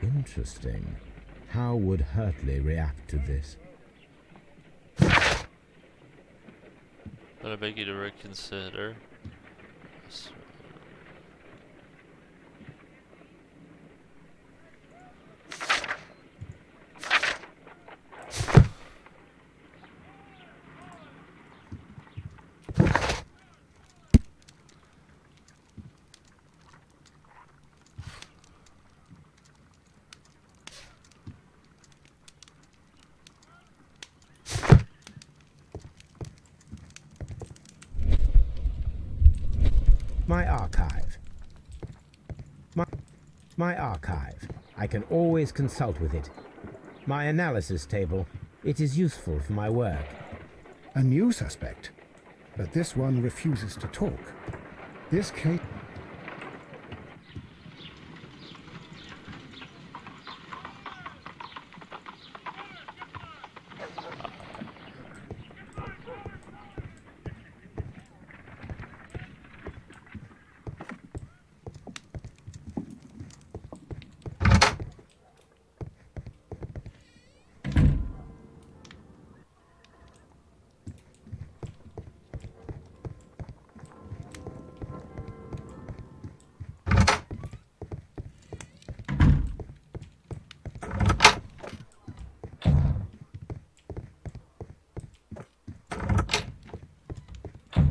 Interesting. How would Hurtley react to this? But I beg you to reconsider. My archive. My archive. I can always consult with it. My analysis table. It is useful for my work. A new suspect, but this one refuses to talk. This case...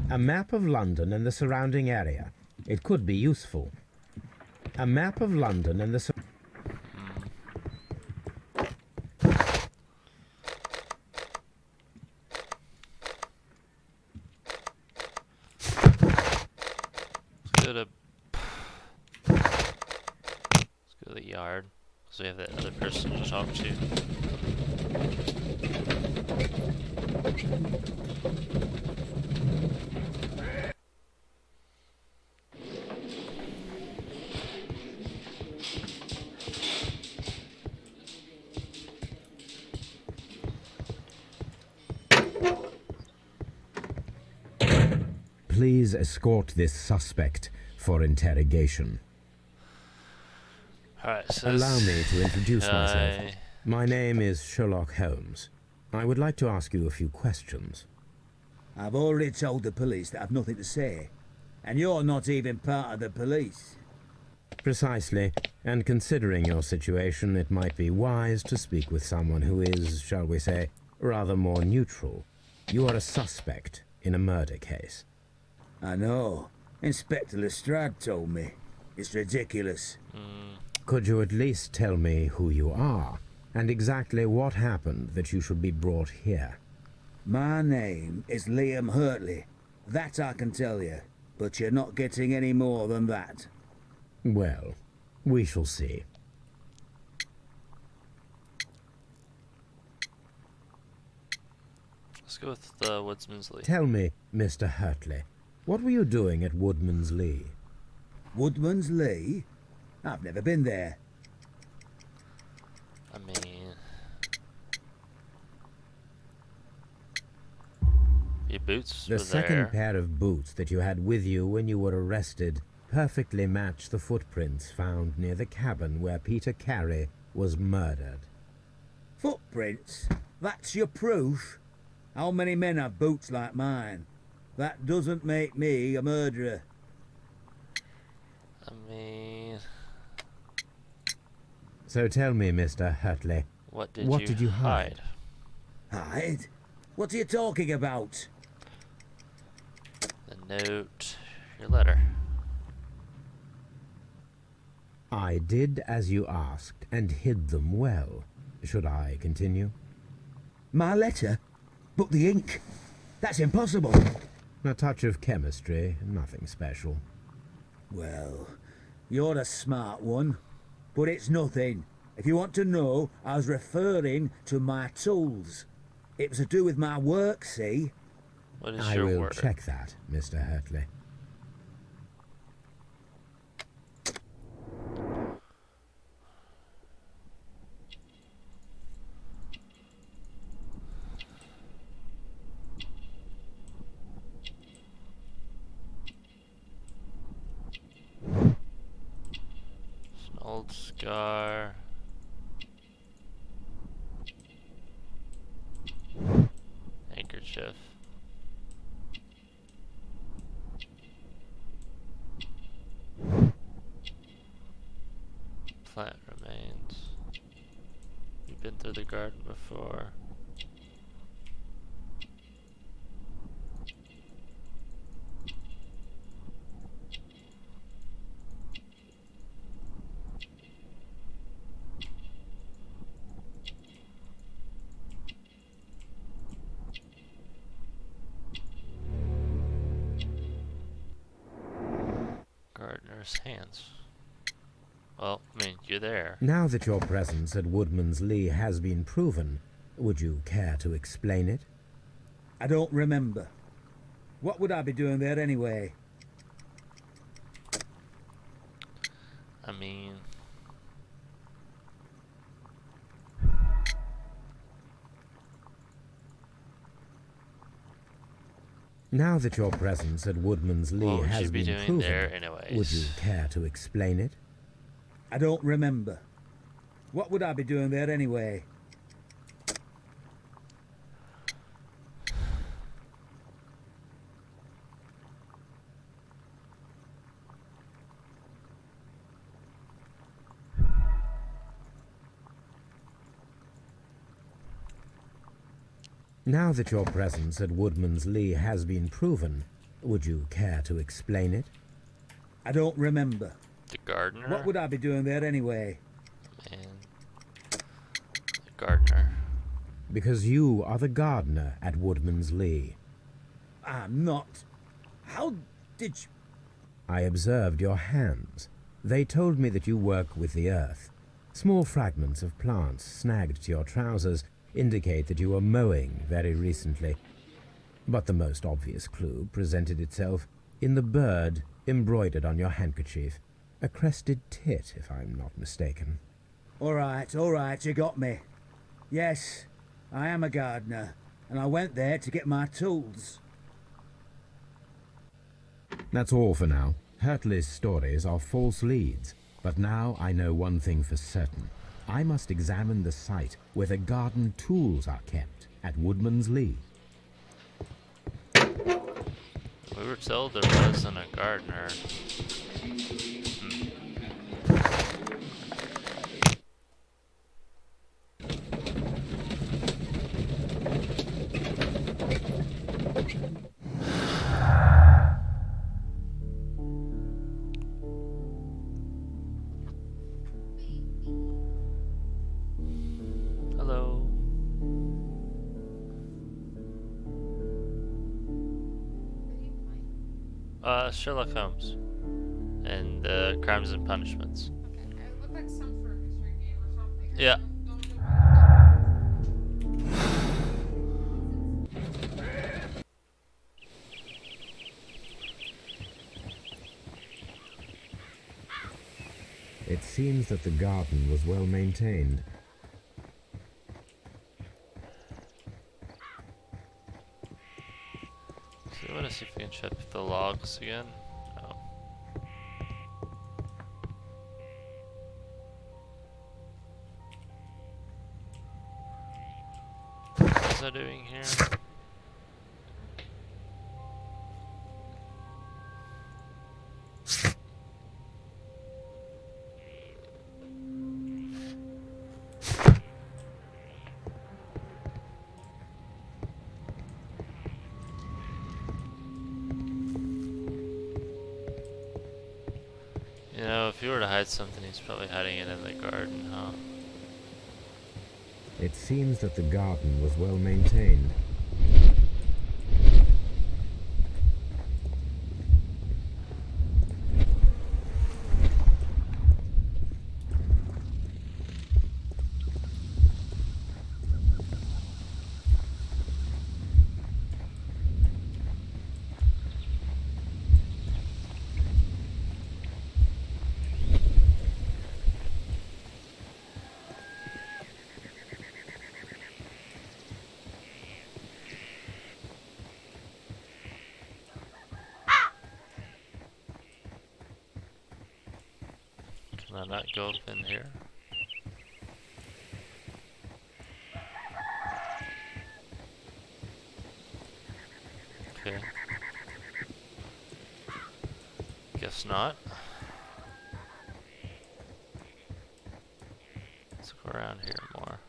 A map of London and the surrounding area. It could be useful. A map of London and the Let's go to the yard, because we have that other person to talk to. Please escort this suspect for interrogation. Alright, so Allow me to introduce myself. guy- My name is Sherlock Holmes. I would like to ask you a few questions. I've already told the police that I've nothing to say. And you're not even part of the police. Precisely. And considering your situation, it might be wise to speak with someone who is, shall we say, rather more neutral. You are a suspect in a murder case. I know. Inspector Lestrade told me. It's ridiculous. Could you at least tell me who you are, and exactly what happened that you should be brought here? My name is Liam Hurtley. That I can tell you. But you're not getting any more than that. Well, we shall see. Let's go with Woodsman's Lee. Tell me, Mr. Hurtley, what were you doing at Woodman's Lee? Woodman's Lee? I've never been there. I mean, your boots The were second there. pair of boots that you had with you when you were arrested perfectly match the footprints found near the cabin where Peter Carey was murdered. Footprints? That's your proof? How many men have boots like mine? That doesn't make me a murderer. I mean, So tell me, Mr. Hurtley, what did what you did you hide? Hide? What are you talking about? The note, your letter. I did as you asked and hid them well. Should I continue? My letter? But the ink? That's impossible. A touch of chemistry, nothing special. Well, you're a smart one. But it's nothing. If you want to know, I was referring to my tools. It was to do with my work, see? What is I your will word? check that, Mr. Hurtley. It's an old scar. Handkerchief. Plant remains. You've been through the garden before. Gardener's hands. Well, I mean, you're there. Now that your presence at Woodman's Lee has been proven, would you care to explain it? I don't remember. What would I be doing there anyway? I mean, Now that your presence at Woodman's Lee what would has you be been doing proven, there anyways? would you care to explain it? I don't remember. What would I be doing there anyway? Now that your presence at Woodman's Lee has been proven, would you care to explain it? I don't remember. The gardener? What would I be doing there anyway? Man. The gardener. Because you are the gardener at Woodman's Lee. I'm not. How did you... I observed your hands. They told me that you work with the earth. Small fragments of plants snagged to your trousers indicate that you were mowing very recently. But the most obvious clue presented itself in the bird embroidered on your handkerchief. A crested tit, if I'm not mistaken. all right, you got me. Yes, I am a gardener, and I went there to get my tools. That's all for now. Hurtley's stories are false leads, but now I know one thing for certain. I must examine the site where the garden tools are kept at Woodman's Lee. We were told there wasn't a gardener. Hello. Sherlock Holmes and Crimes and Punishments. Okay, it looked like some sort of mystery game or something. Yeah. It seems that the garden was well maintained. So I want to see if we can check the logs again. No. What's that doing here? You know, if you were to hide something, he's probably hiding it in the garden, huh? It seems that the garden was well maintained. Can I not go up in here? Okay. Guess not. Let's go around here more.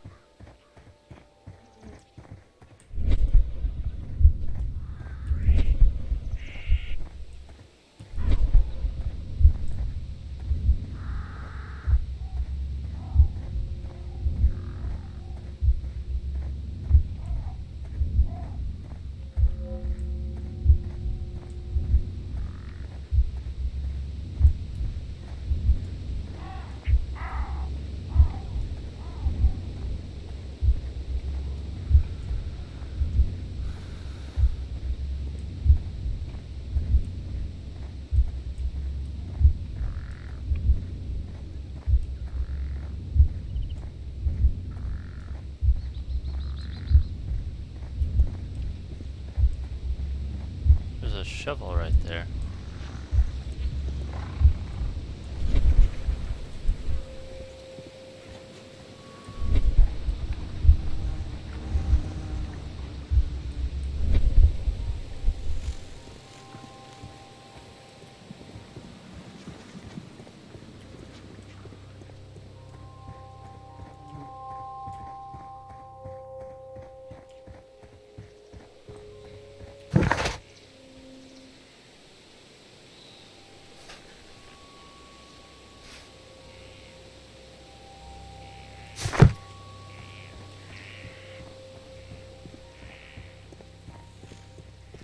There's a shovel right there.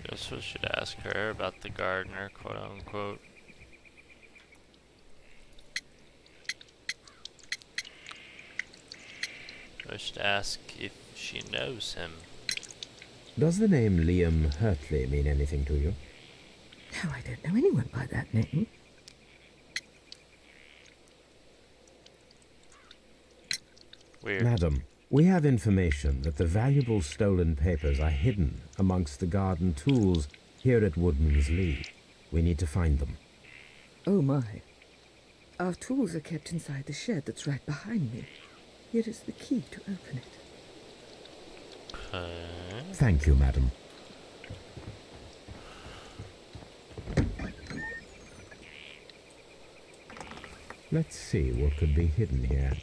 Guess we should ask her about the gardener, quote unquote. I should ask if she knows him. Does the name Liam Hurtley mean anything to you? No, I don't know anyone by that name. Weird. Madam, we have information that the valuable stolen papers are hidden amongst the garden tools here at Woodman's Lee. We need to find them. Oh my. Our tools are kept inside the shed that's right behind me. Here is the key to open it. Thank you, madam. Let's see what could be hidden here.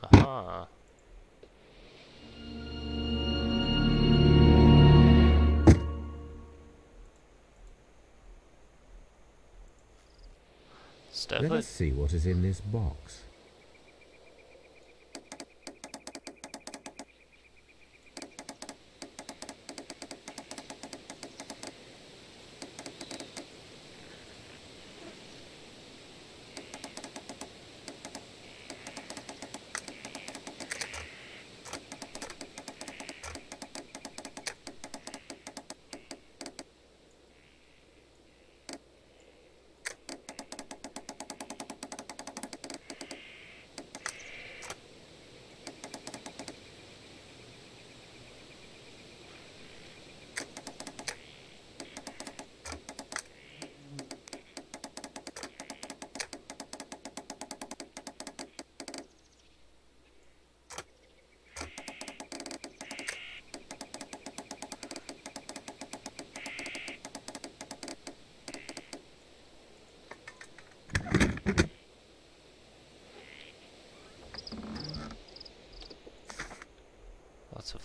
Aha. It's Let definitely us see what is in this box.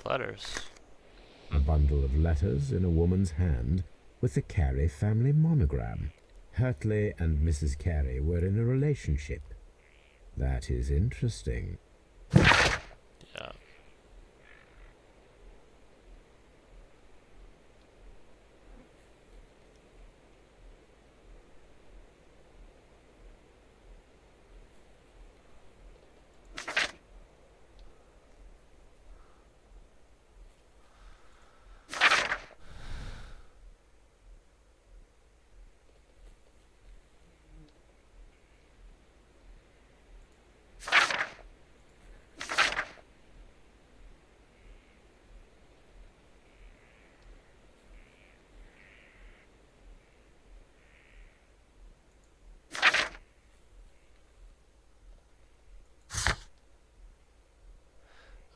letters. A bundle of letters in a woman's hand with the Carey family monogram. Hurtley and Mrs. Carey were in a relationship. That is interesting. Yeah.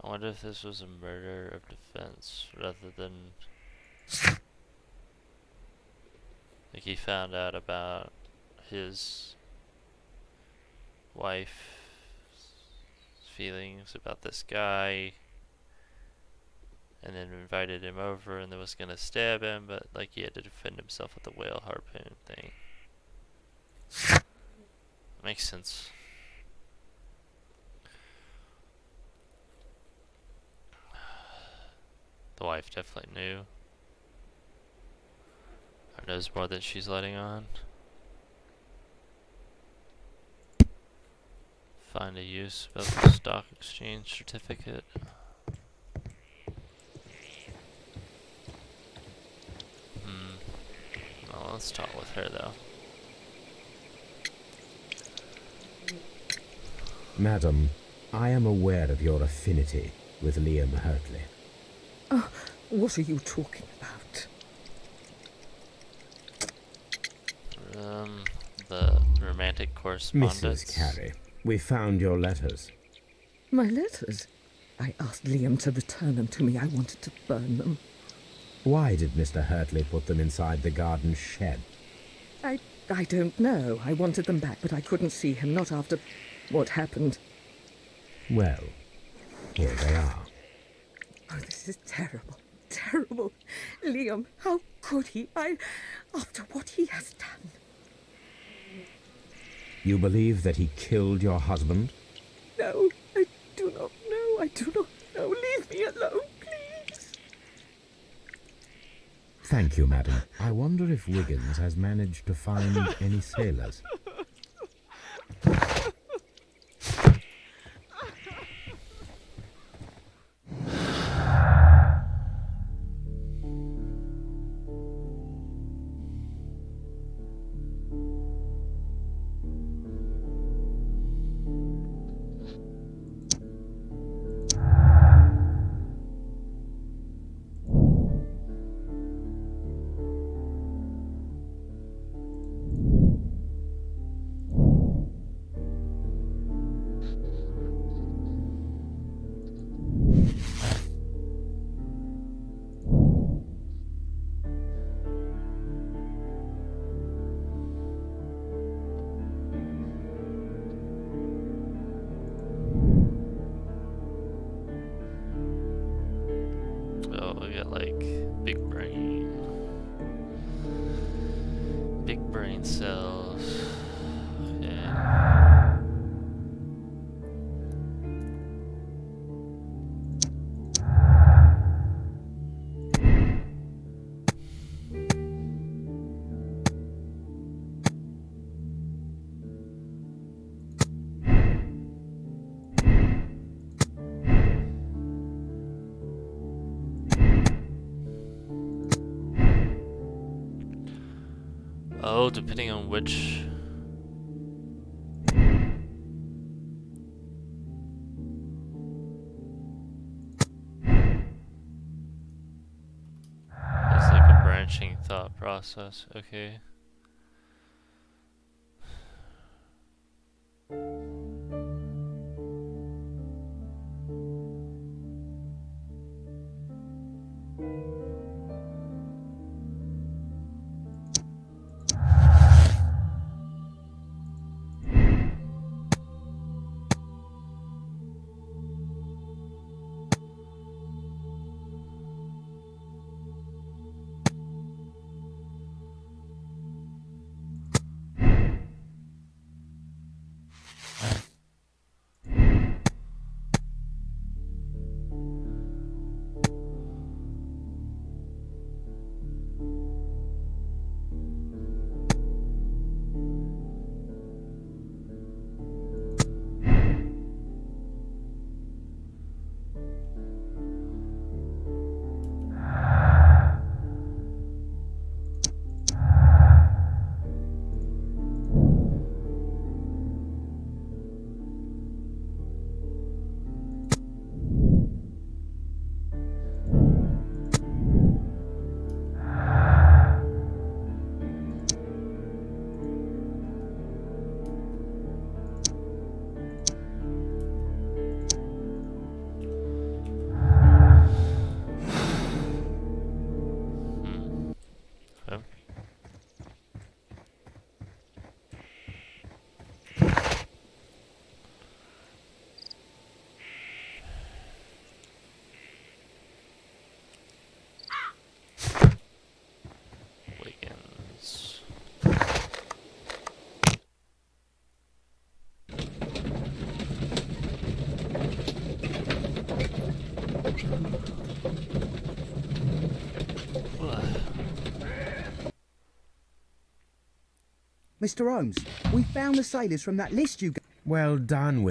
I wonder if this was a murder of defense rather than like he found out about his wife's feelings about this guy and then invited him over and then was gonna stab him, but like he had to defend himself with the whale harpoon thing. Makes sense. The wife definitely knew. Or knows more than she's letting on. Find a use about the stock exchange certificate. Well, let's talk with her though. Madam, I am aware of your affinity with Liam Hurtley. Oh, what are you talking about? The romantic correspondence. Mrs. Carey, we found your letters. My letters? I asked Liam to return them to me. I wanted to burn them. Why did Mr. Hurtley put them inside the garden shed? I don't know. I wanted them back, but I couldn't see him, not after what happened. Well, here they are. Oh, this is terrible. Terrible. Liam, how could he? After what he has done. You believe that he killed your husband? No, I do not know. I do not know. Leave me alone, please. Thank you, madam. I wonder if Wiggins has managed to find any sailors. Oh, we got like big brain cells. Yeah. Oh, depending on which. It's like a branching thought process, okay. Mr. Holmes, we found the sailors from that list you gave. Well done,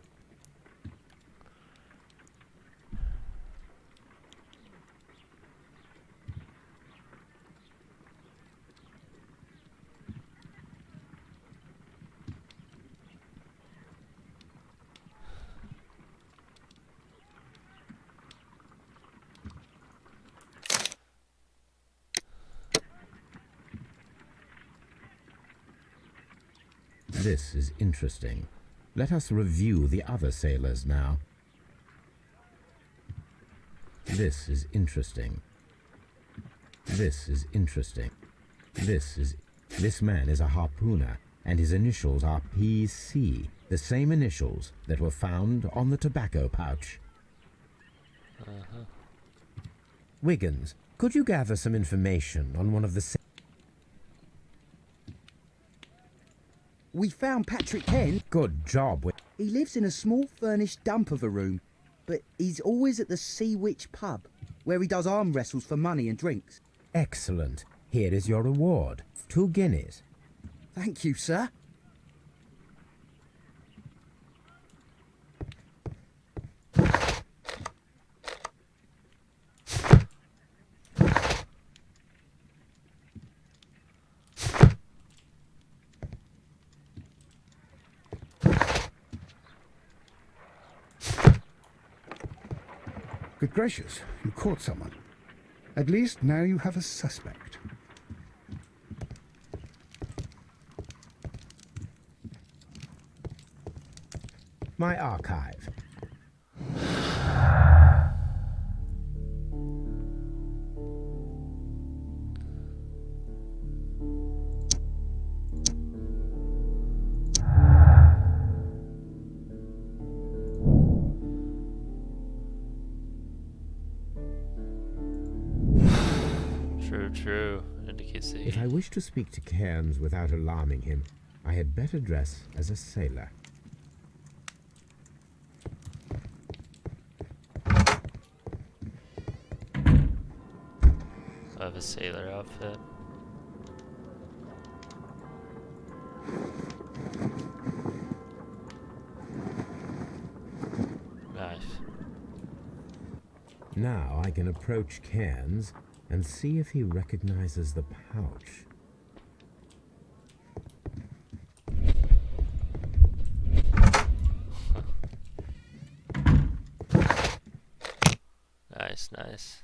This is interesting. Let us review the other sailors now. This is interesting. This is interesting. This man is a harpooner, and his initials are PC, the same initials that were found on the tobacco pouch. Wiggins, could you gather some information on one of the We found Patrick Kent. Good job. He lives in a small furnished dump of a room, but he's always at the Sea Witch pub, where he does arm wrestles for money and drinks. Excellent. Here is your reward. 2 guineas. Thank you, sir. Good gracious, you caught someone. At least now you have a suspect. My archive. True. Indicates the... If I wish to speak to Cairns without alarming him, I had better dress as a sailor. I have a sailor outfit. Nice. Now I can approach Cairns and see if he recognizes the pouch. Nice. Nice.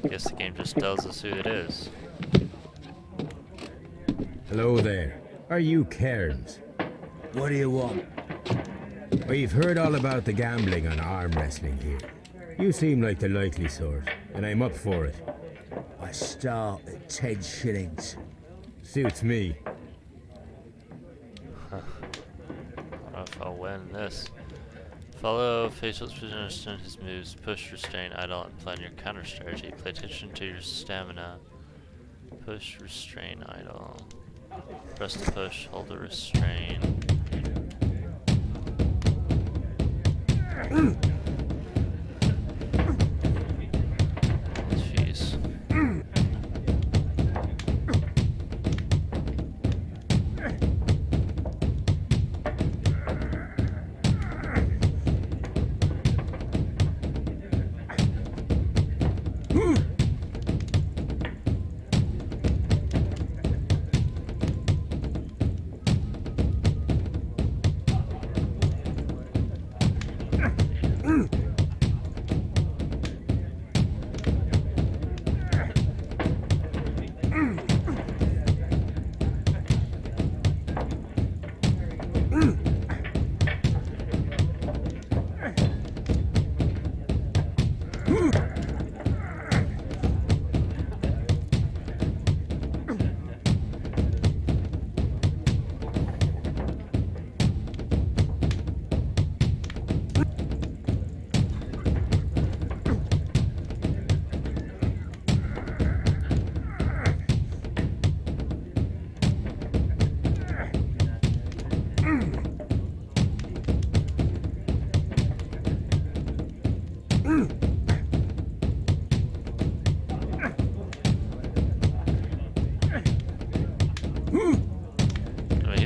Guess the game just tells us who it is. Hello there. Are you Cairns? What do you want? We've heard all about the gambling and arm wrestling here. You seem like the likely sort, and I'm up for it. I start at 10 shillings. Suits me. I don't know if I'll win this. Follow facial expression, understand his moves, push, restrain, idle, and plan your counter strategy. Pay attention to your stamina. Push, restrain, idle. Press the push, hold the restrain. Jeez.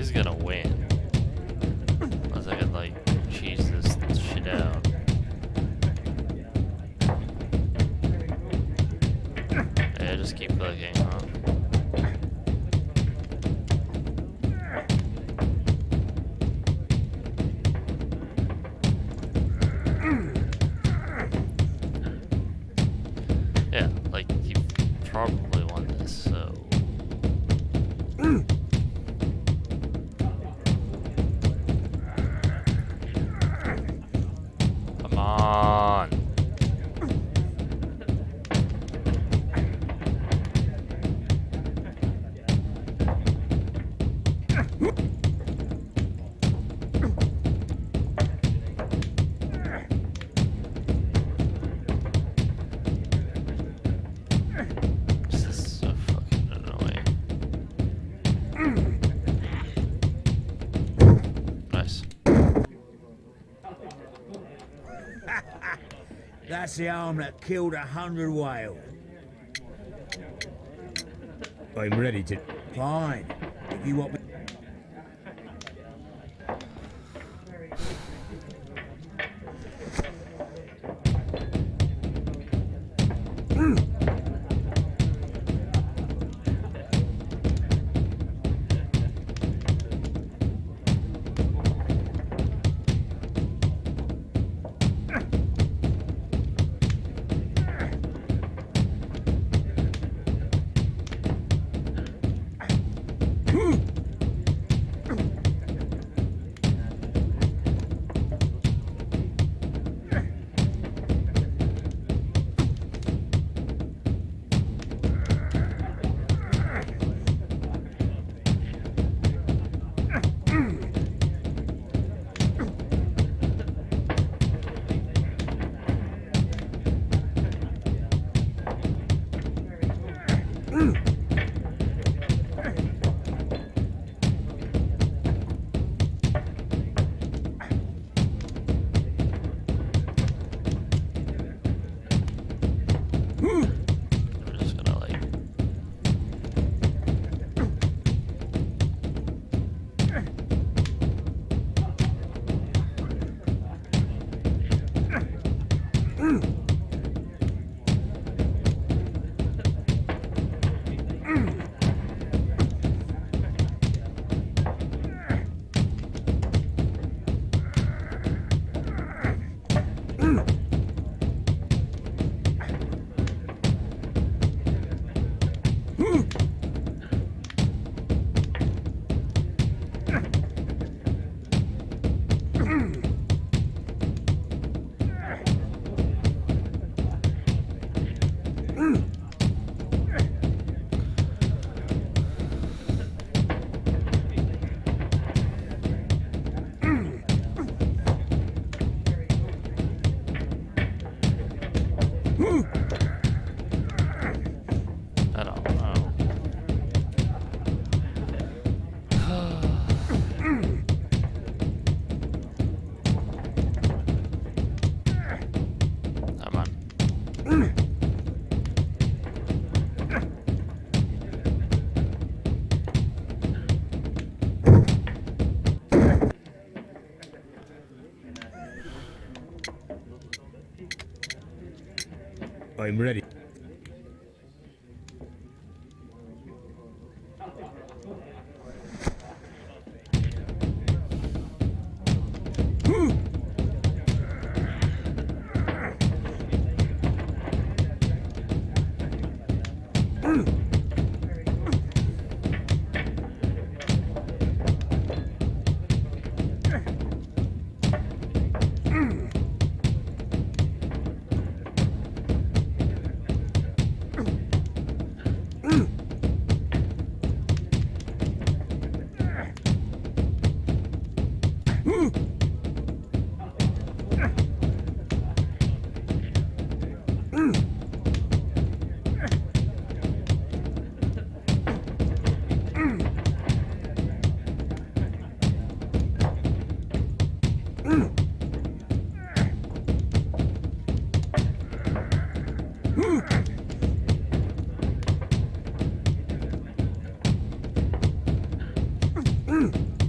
Who's gonna win? Unless I could, like, cheese this shit out. Yeah, just keep looking, huh? Yeah, like, you probably won this, so... Come on! This is so fucking annoying. Nice. That's the arm that killed 100 whales. I'm ready to... Fine. If you want me... I'm just gonna, like... I don't know. Come on. I'm ready. Mm.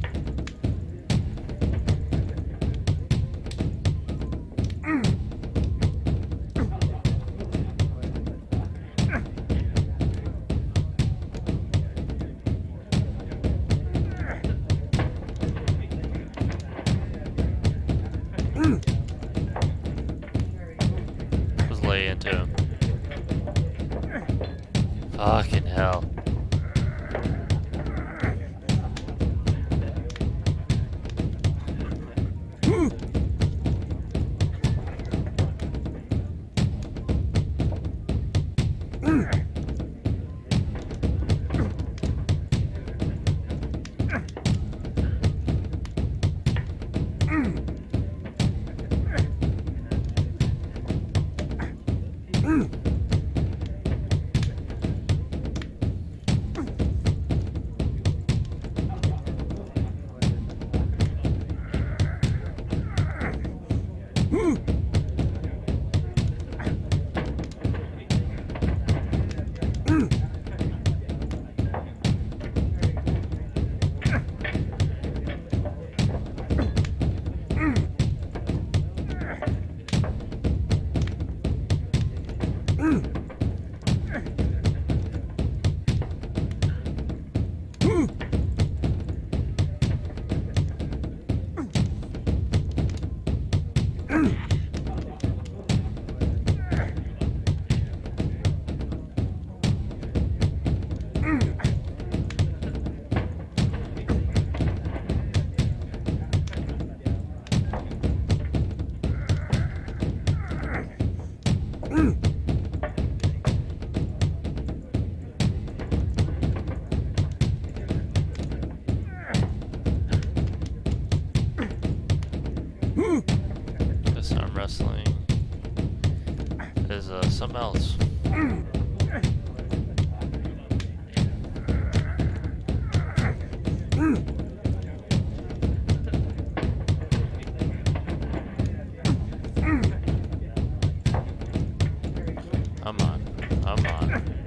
wrestling is something else. Come on, come on.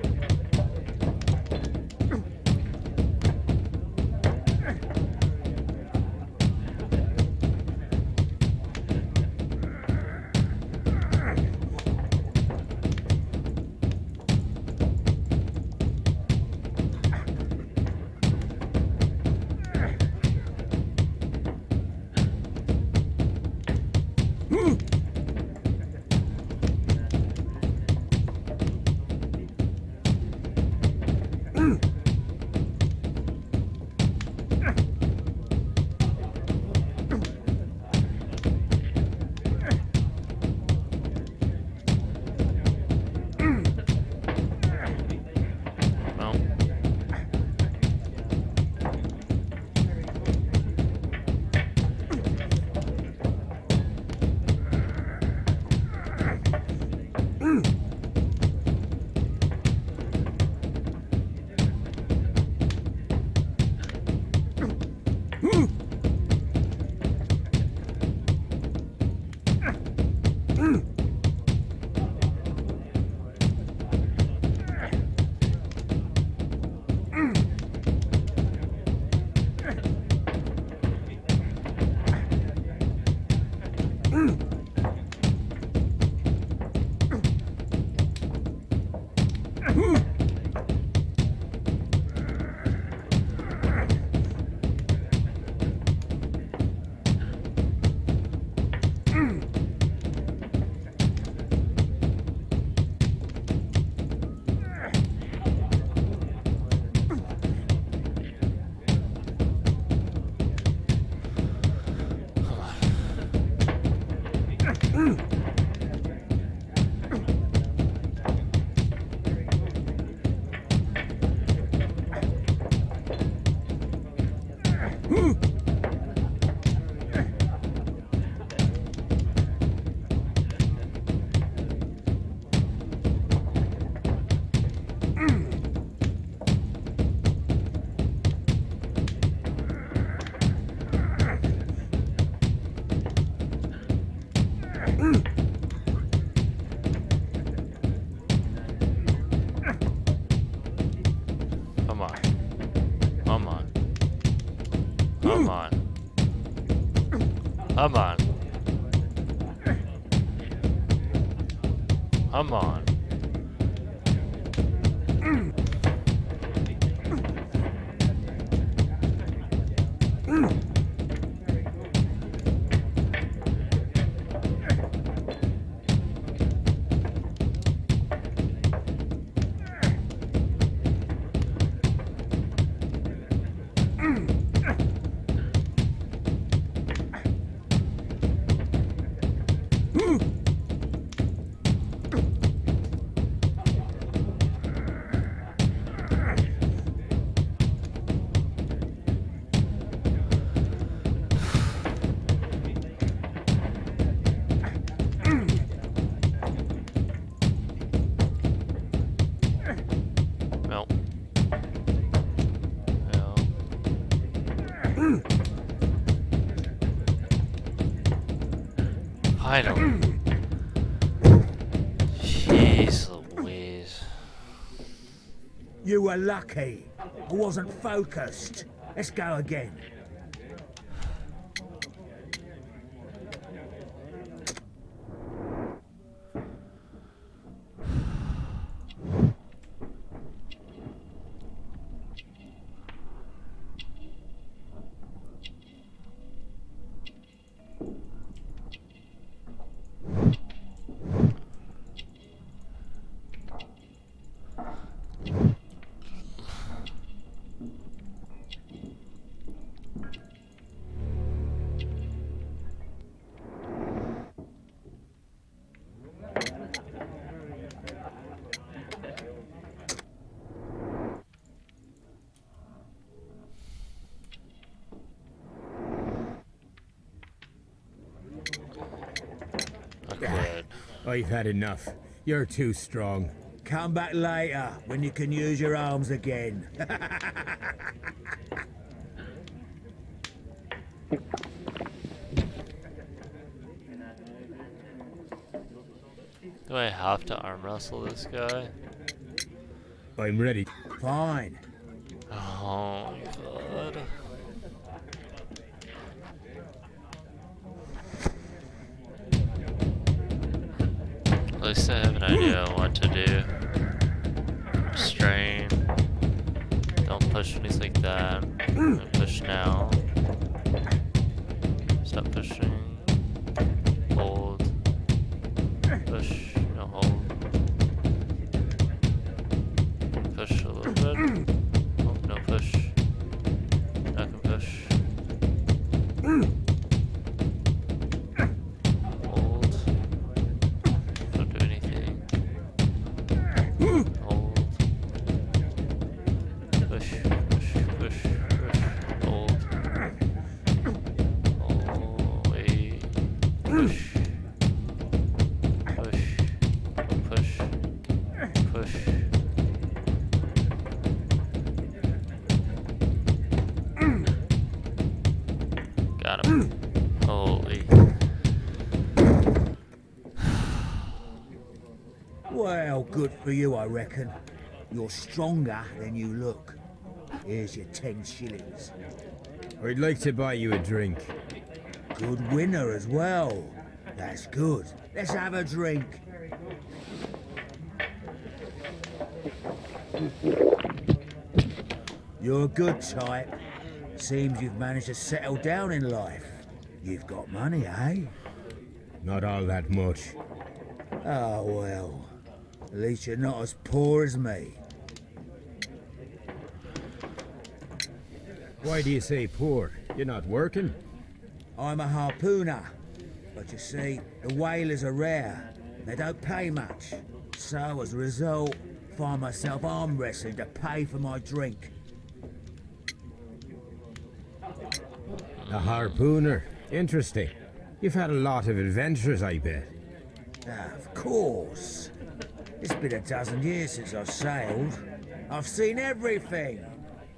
Well, come on. Come on. Come on. Come on. Come on. Well. Well. Finally. Jeez Louise. You were lucky. I wasn't focused. Let's go again. I've had enough. You're too strong. Come back later when you can use your arms again. Do I have to arm wrestle this guy? I'm ready. Fine. Oh god. At least I have an idea of what to do. Strain. Don't push when he's like that. And push now. Stop pushing. Hold. Push. No, hold. Push a little bit. Oh, no push. I can push. Hold. Don't do anything. Hold. Push, push, push, push. Hold. Oh, wait. Push. Push. Push. Push. Got him. Holy. Well, good for you, I reckon. You're stronger than you look. Here's your 10 shillings. I'd like to buy you a drink. Good winner as well. That's good. Let's have a drink. You're a good type. Seems you've managed to settle down in life. You've got money, eh? Not all that much. Oh, well. At least you're not as poor as me. Why do you say poor? You're not working? I'm a harpooner. But you see, the whalers are rare. They don't pay much. So, as a result, find myself arm wrestling to pay for my drink. A harpooner. Interesting. You've had a lot of adventures, I bet. Of course. It's been a dozen years since I've sailed. I've seen everything.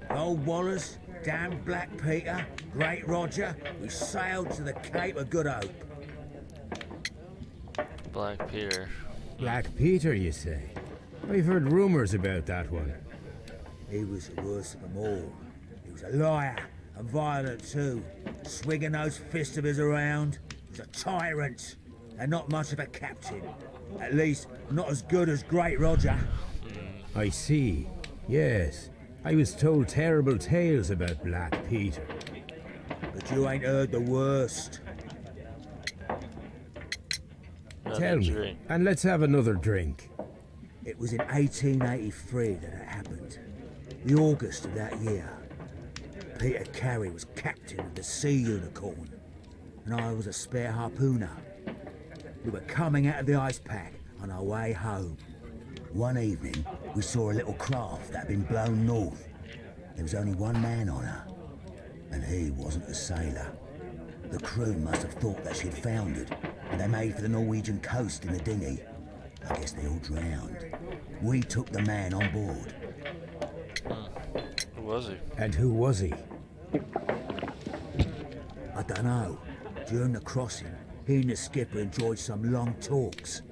Old Wallace, damn Black Peter, Great Roger. We sailed to the Cape of Good Hope. Black Peter. Black Peter, you say? I've heard rumors about that one. He was the worst of them all. He was a liar and violent too, swinging those fists of his around. He was a tyrant and not much of a captain. At least, not as good as Great Roger. I see. Yes. I was told terrible tales about Black Peter. But you ain't heard the worst. Tell me, and let's have another drink. It was in 1883 that it happened. The August of that year. Peter Carey was captain of the Sea Unicorn, and I was a spare harpooner. We were coming out of the ice pack on our way home. One evening, we saw a little craft that had been blown north. There was only one man on her, and he wasn't a sailor. The crew must have thought that she'd foundered, and they made for the Norwegian coast in the dinghy. I guess they all drowned. We took the man on board. Who was he? And who was he? I dunno. During the crossing, he and the skipper enjoyed some long talks.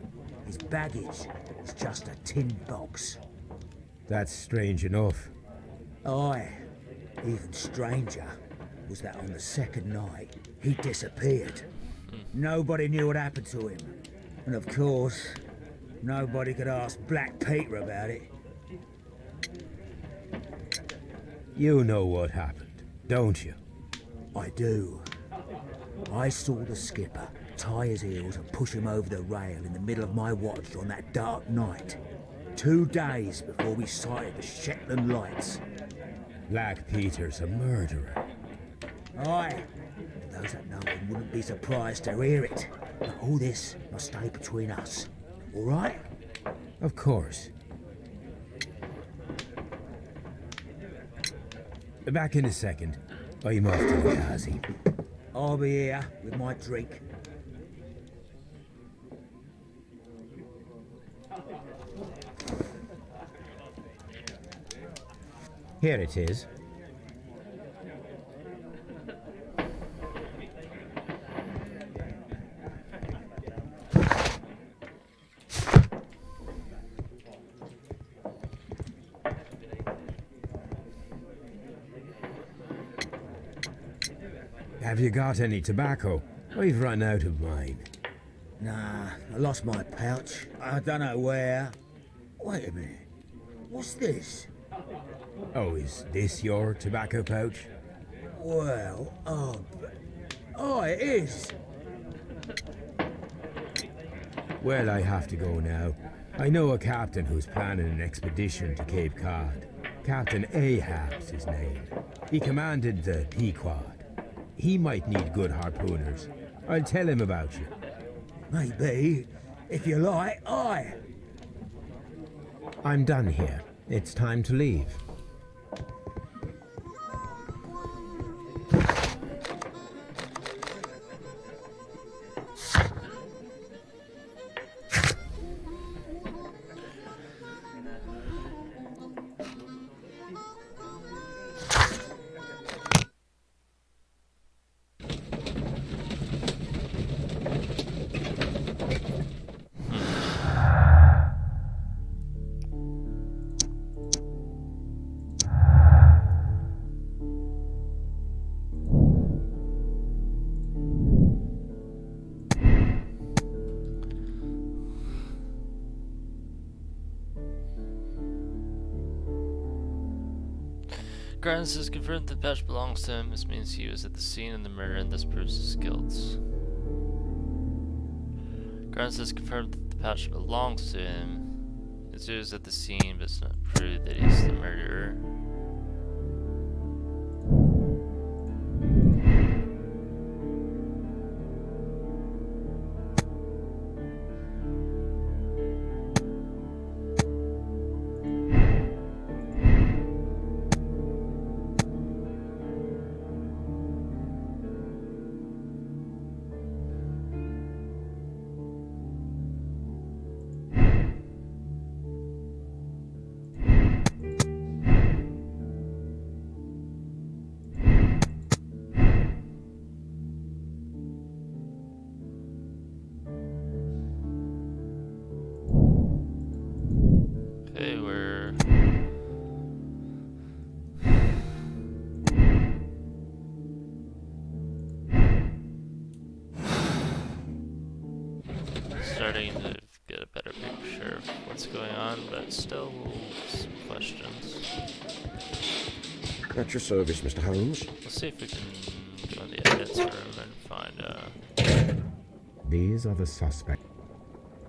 His baggage was just a tin box. That's strange enough. Aye. Even stranger was that on the second night, he disappeared. Nobody knew what happened to him. And of course, nobody could ask Black Peter about it. You know what happened, don't you? I do. I saw the skipper tie his heels and push him over the rail in the middle of my watch on that dark night. 2 days before we sighted the Shetland Lights. Black Peter's a murderer. Aye. Those that know him wouldn't be surprised to hear it. But all this must stay between us. All right? Of course. Back in a second. I'm off to the Ghazi. I'll be here with my drink. Here it is. Have you got any tobacco? I've run out of mine. Nah, I lost my pouch. I don't know where. Wait a minute. What's this? Oh, is this your tobacco pouch? Well, oh, it is. Well, I have to go now. I know a captain who's planning an expedition to Cape Cod. Captain Ahab's his name. He commanded the Pequod. He might need good harpooners. I'll tell him about you. Maybe. If you like, aye. I'm done here. It's time to leave. Grimes has confirmed that the patch belongs to him. This means he was at the scene of the murder, and this proves his guilt. Grimes has confirmed that the patch belongs to him. He was at the scene, but it's not proved that he's the murderer. Okay, we're starting to get a better picture of what's going on, but still some questions. At your service, Mr. Holmes. Let's see if we can go in the edits room and find These are the suspects.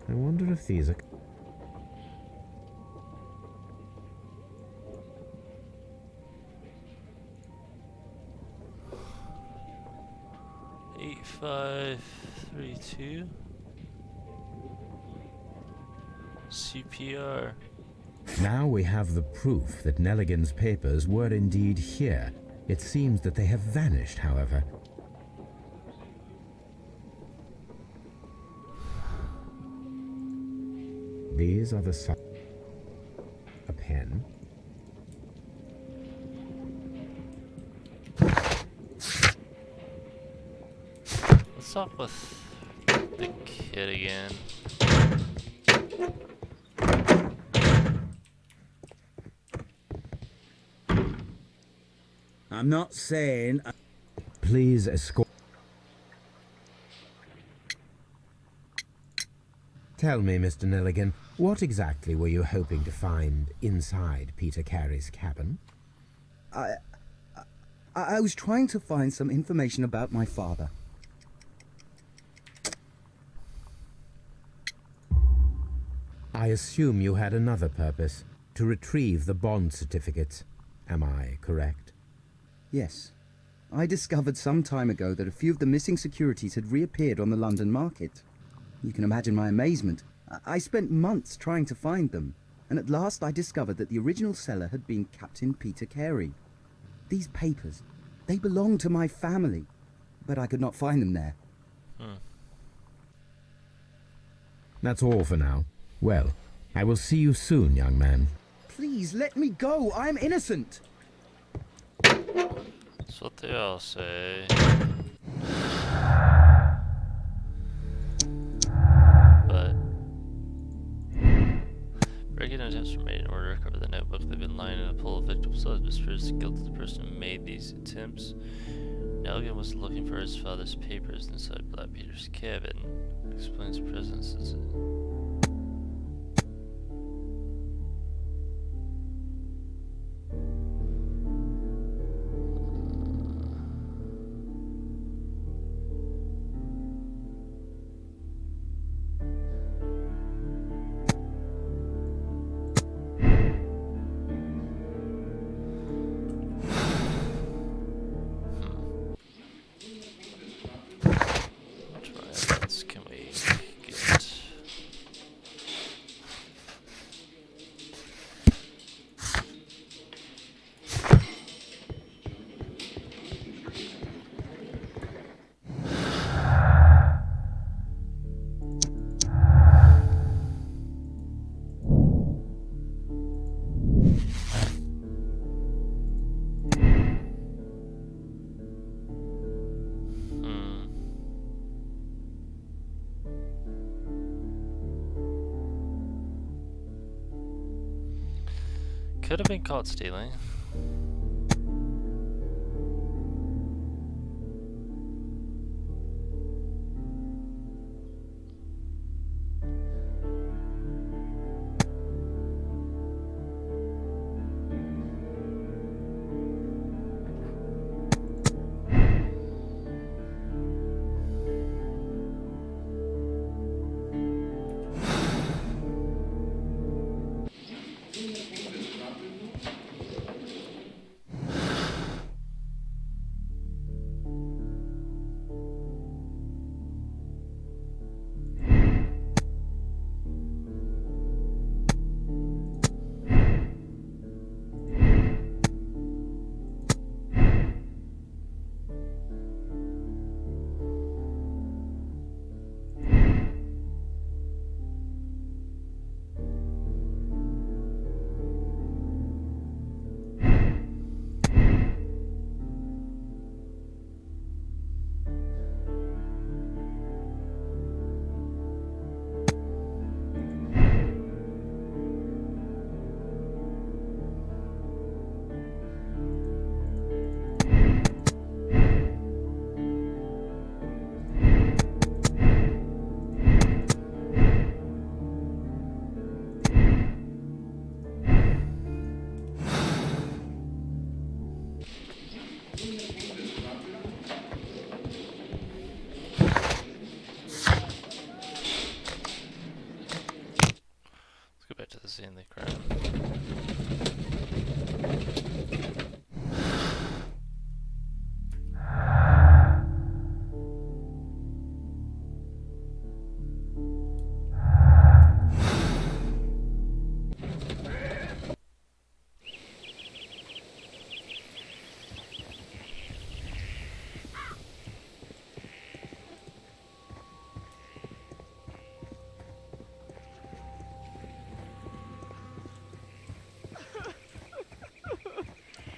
I wonder if these are... Eight, 532 CPR. Now we have the proof that Nelligan's papers were indeed here. It seems that they have vanished, however. These are the a pen. Let's talk with the kid again. I'm not saying... Please escort... Tell me, Mr. Nelligan, what exactly were you hoping to find inside Peter Carey's cabin? I was trying to find some information about my father. I assume you had another purpose, to retrieve the bond certificates. Am I correct? Yes. I discovered some time ago that a few of the missing securities had reappeared on the London market. You can imagine my amazement. I spent months trying to find them, and at last I discovered that the original seller had been Captain Peter Carey. These papers, they belonged to my family, but I could not find them there. That's all for now. Well, I will see you soon, young man. Please, let me go. I'm innocent. That's what they all say. But breaking attempts were made in order to recover the notebook. They've been lying in a pool of victims' blood. Disproves the guilt of the person who made these attempts. Nelligan was looking for his father's papers inside Black Peter's cabin. Explains presence is what evidence can we get? Could have been caught stealing. Let's go back to the scene of the crime.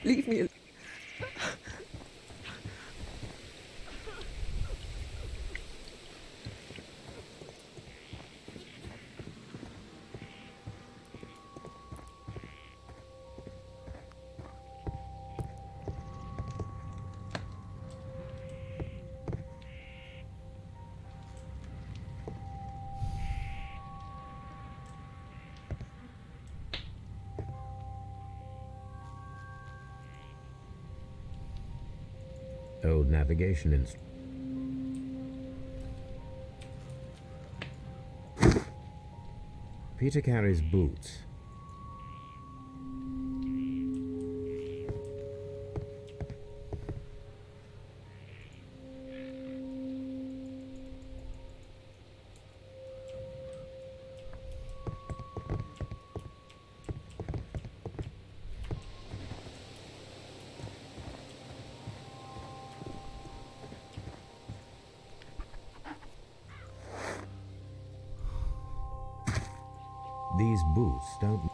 Leave me alone. Old navigation instrument. Peter carries boots. These boots don't...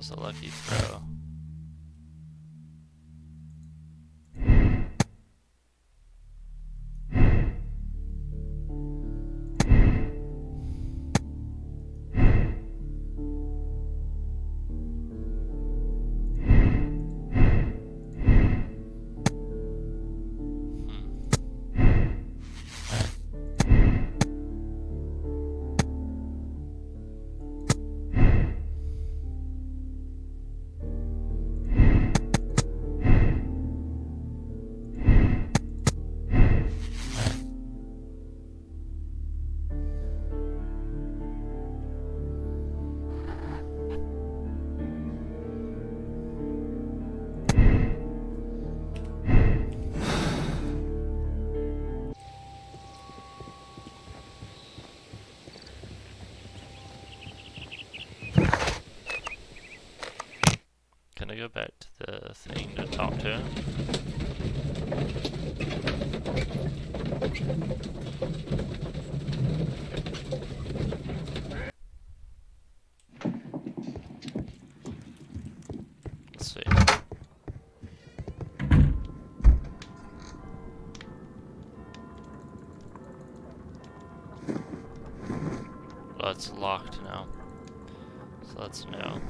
was a lucky throw. Can I go back to the thing to talk to him? Let's see. Oh, it's locked now. So that's no.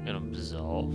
Gonna dissolve.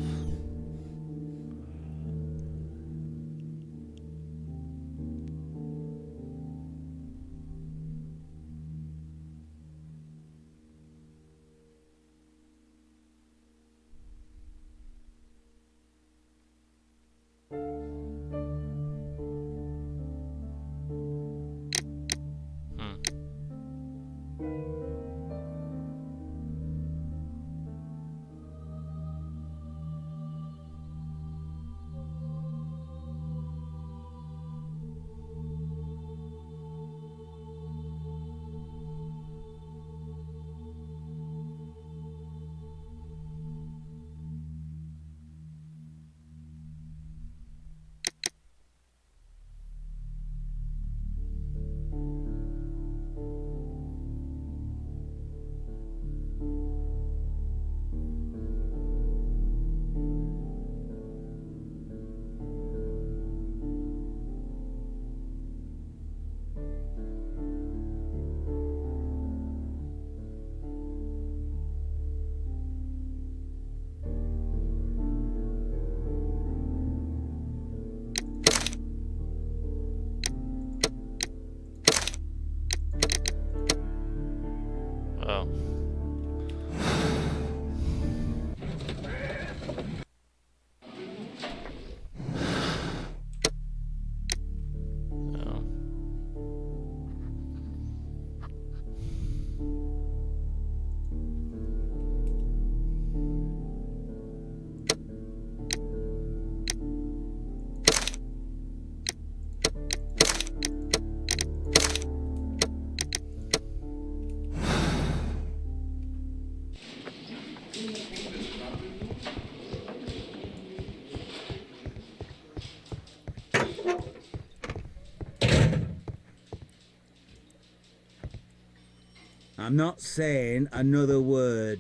I'm not saying another word.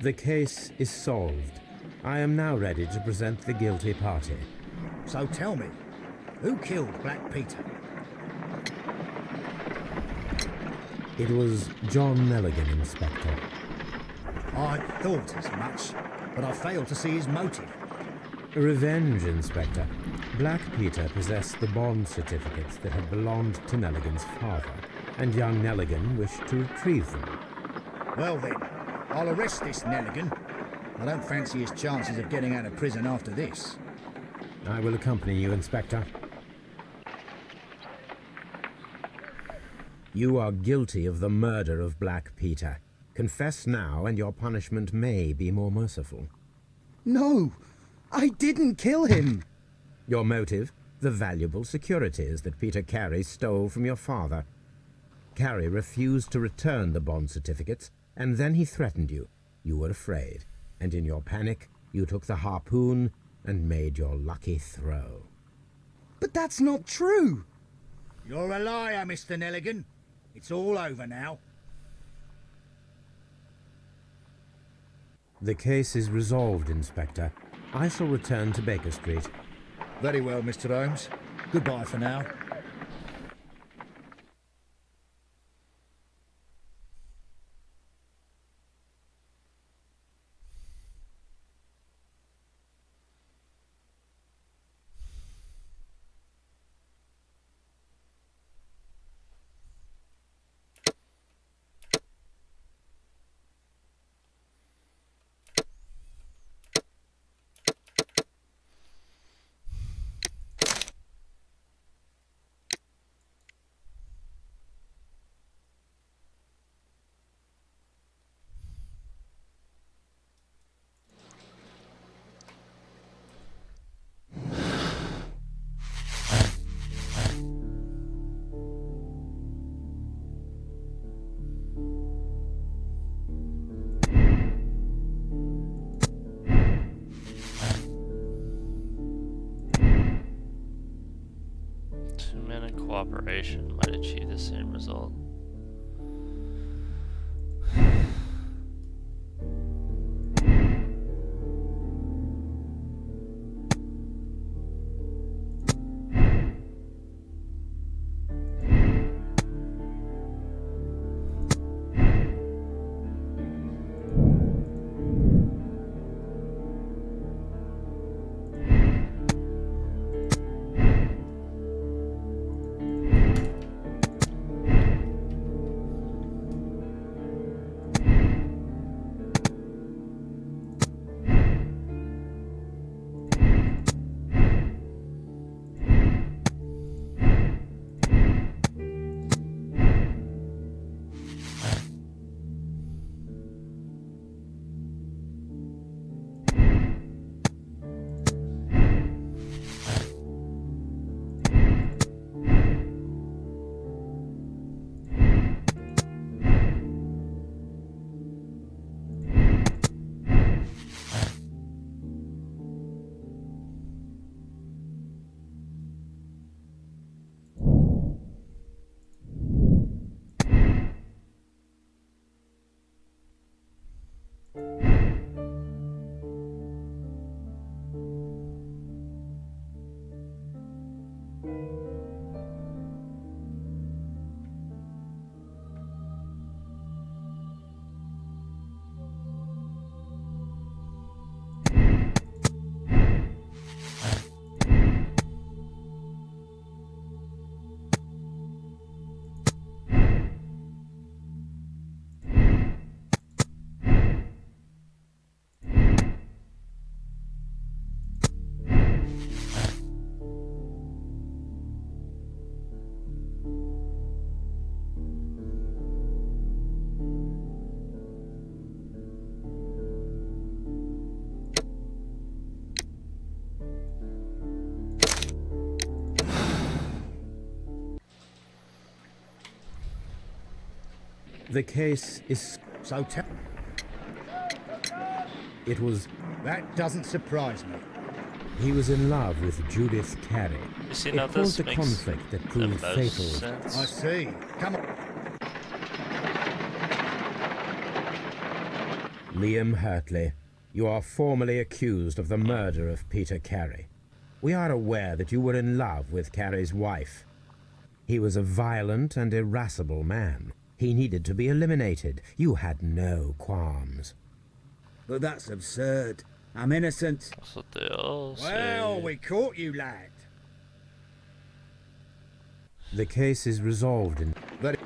The case is solved. I am now ready to present the guilty party. So tell me, who killed Black Peter? It was John Nelligan, Inspector. I thought as much, but I failed to see his motive. Revenge, Inspector. Black Peter possessed the bond certificates that had belonged to Nelligan's father, and young Nelligan wished to retrieve them. Well then, I'll arrest this Nelligan. I don't fancy his chances of getting out of prison after this. I will accompany you, Inspector. You are guilty of the murder of Black Peter. Confess now, and your punishment may be more merciful. No! I didn't kill him! Your motive? The valuable securities that Peter Carey stole from your father. Carey refused to return the bond certificates, and then he threatened you. You were afraid, and in your panic, you took the harpoon and made your lucky throw. But that's not true! You're a liar, Mr. Nelligan. It's all over now. The case is resolved, Inspector. I shall return to Baker Street. Very well, Mr. Holmes. Goodbye for now. Cooperation might achieve the same result. The case is... So It was... that doesn't surprise me. He was in love with Judith Carey. You see, It now this caused a makes conflict that the proved most fatal. sense. I see. Come on. Liam Hurtley, you are formally accused of the murder of Peter Carey. We are aware that you were in love with Carey's wife. He was a violent and irascible man. He needed to be eliminated. You had no qualms. But that's absurd. I'm innocent. That's what they all say. Well, we caught you, lad. The case is resolved in... But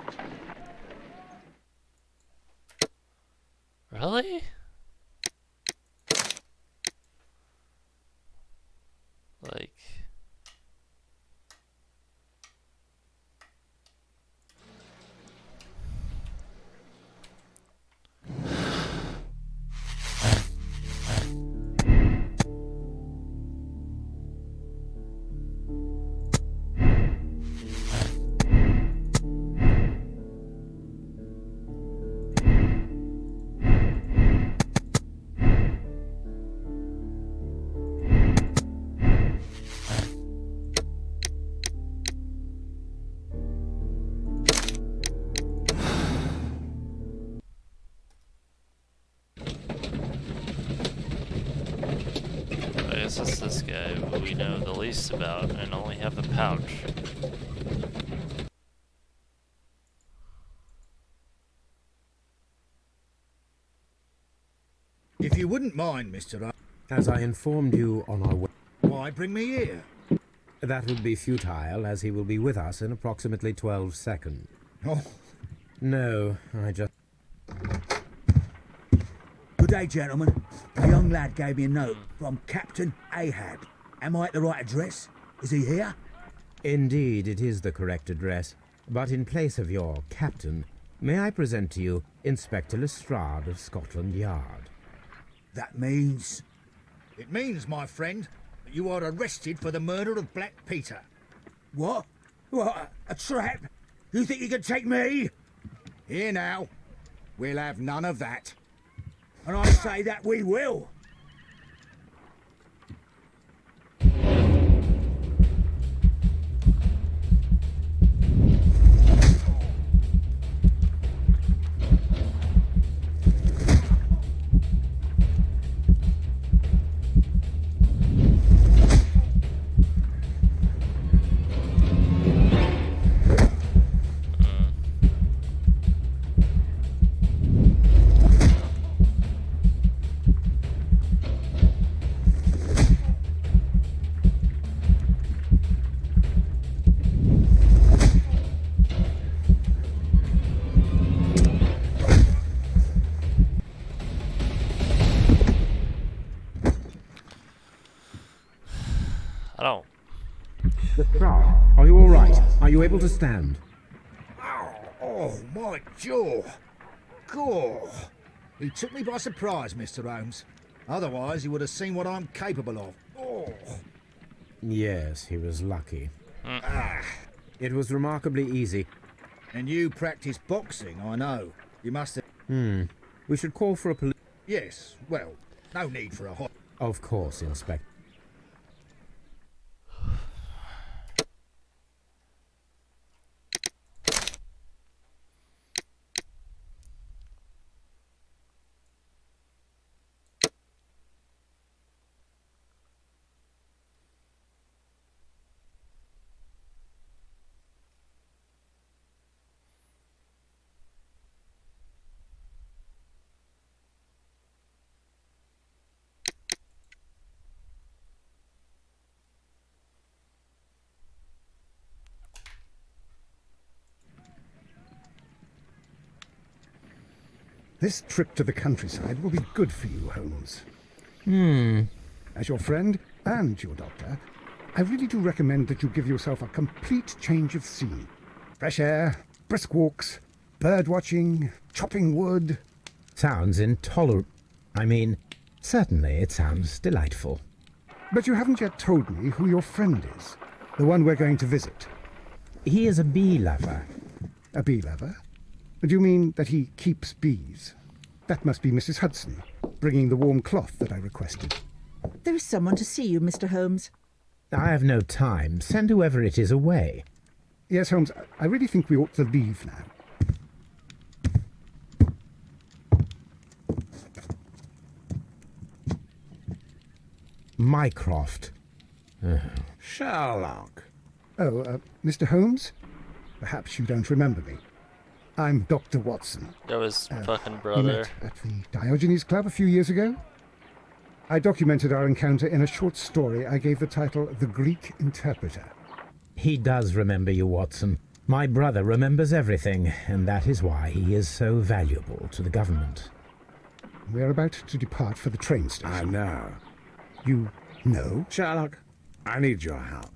Really? Like... I guess it's this guy who we know the least about and only have the pouch. if you wouldn't mind, Mr. As I informed you on our way... Why bring me here? That would be futile, as he will be with us in approximately 12 seconds. Oh, No, I just... good day, gentlemen. A young lad gave me a note from Captain Ahab. Am I at the right address? Is he here? Indeed, it is the correct address. But in place of your captain, may I present to you Inspector Lestrade of Scotland Yard? That means... It means, my friend, that you are arrested for the murder of Black Peter. What? What? A trap? You think you can take me? Here now. We'll have none of that. And I say that we will. I don't... Lestrade, are you all right? Are you able to stand? Oh, my jaw. Gore. He took me by surprise, Mr. Holmes. Otherwise, he would have seen what I'm capable of. Oh. Yes, he was lucky. It was remarkably easy. And you practice boxing, I know. You must have... We should call for a police... Yes, well, no need for a hot... Of course, Inspector. This trip to the countryside will be good for you, Holmes. As your friend and your doctor, I really do recommend that you give yourself a complete change of scene. Fresh air, brisk walks, bird watching, chopping wood. Sounds intolerable. I mean, certainly it sounds delightful. But you haven't yet told me who your friend is, the one we're going to visit. He is a bee lover. A bee lover? Do you mean that he keeps bees? That must be Mrs. Hudson, bringing the warm cloth that I requested. There is someone to see you, Mr. Holmes. I have no time. Send whoever it is away. Yes, Holmes, I really think we ought to leave now. Mycroft. Sherlock. Oh, Mr. Holmes? Perhaps you don't remember me. I'm Dr. Watson. That was fucking We brother. met at the Diogenes Club a few years ago. I documented our encounter in a short story I gave the title The Greek Interpreter. He does remember you, Watson. My brother remembers everything, and that is why he is so valuable to the government. We're about to depart for the train station. I know. You know? Sherlock, I need your help.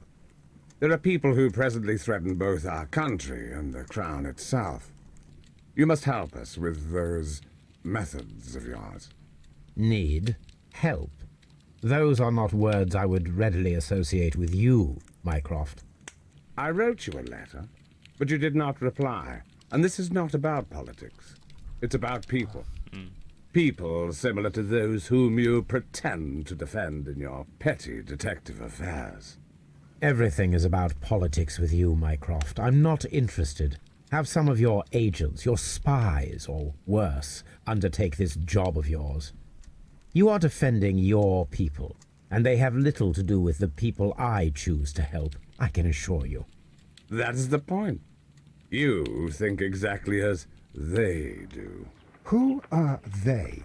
There are people who presently threaten both our country and the Crown itself. You must help us with those methods of yours. Need? Help? Those are not words I would readily associate with you, Mycroft. I wrote you a letter, but you did not reply. And this is not about politics. It's about people. People similar to those whom you pretend to defend in your petty detective affairs. Everything is about politics with you, Mycroft. I'm not interested. Have some of your agents, your spies, or worse, undertake this job of yours. You are defending your people, and they have little to do with the people I choose to help, I can assure you. That is the point. You think exactly as they do. Who are they?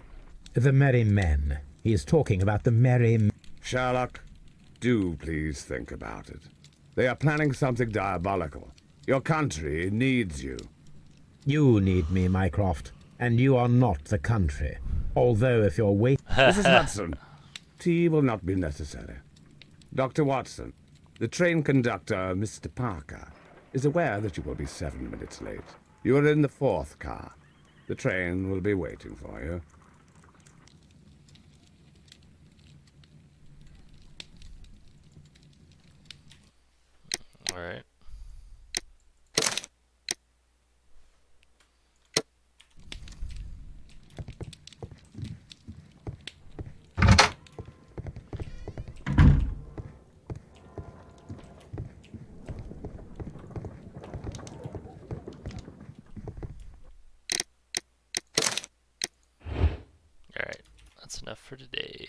The Merry Men. He is talking about the Merry Men. Sherlock, do please think about it. They are planning something diabolical. Your country needs you. You need me, Mycroft, and you are not the country. Although if you're waiting... Mrs. Hudson, tea will not be necessary. Dr. Watson, the train conductor, Mr. Parker, is aware that you will be 7 minutes late. You are in the 4th car. The train will be waiting for you. Alright. Alright, that's enough for today.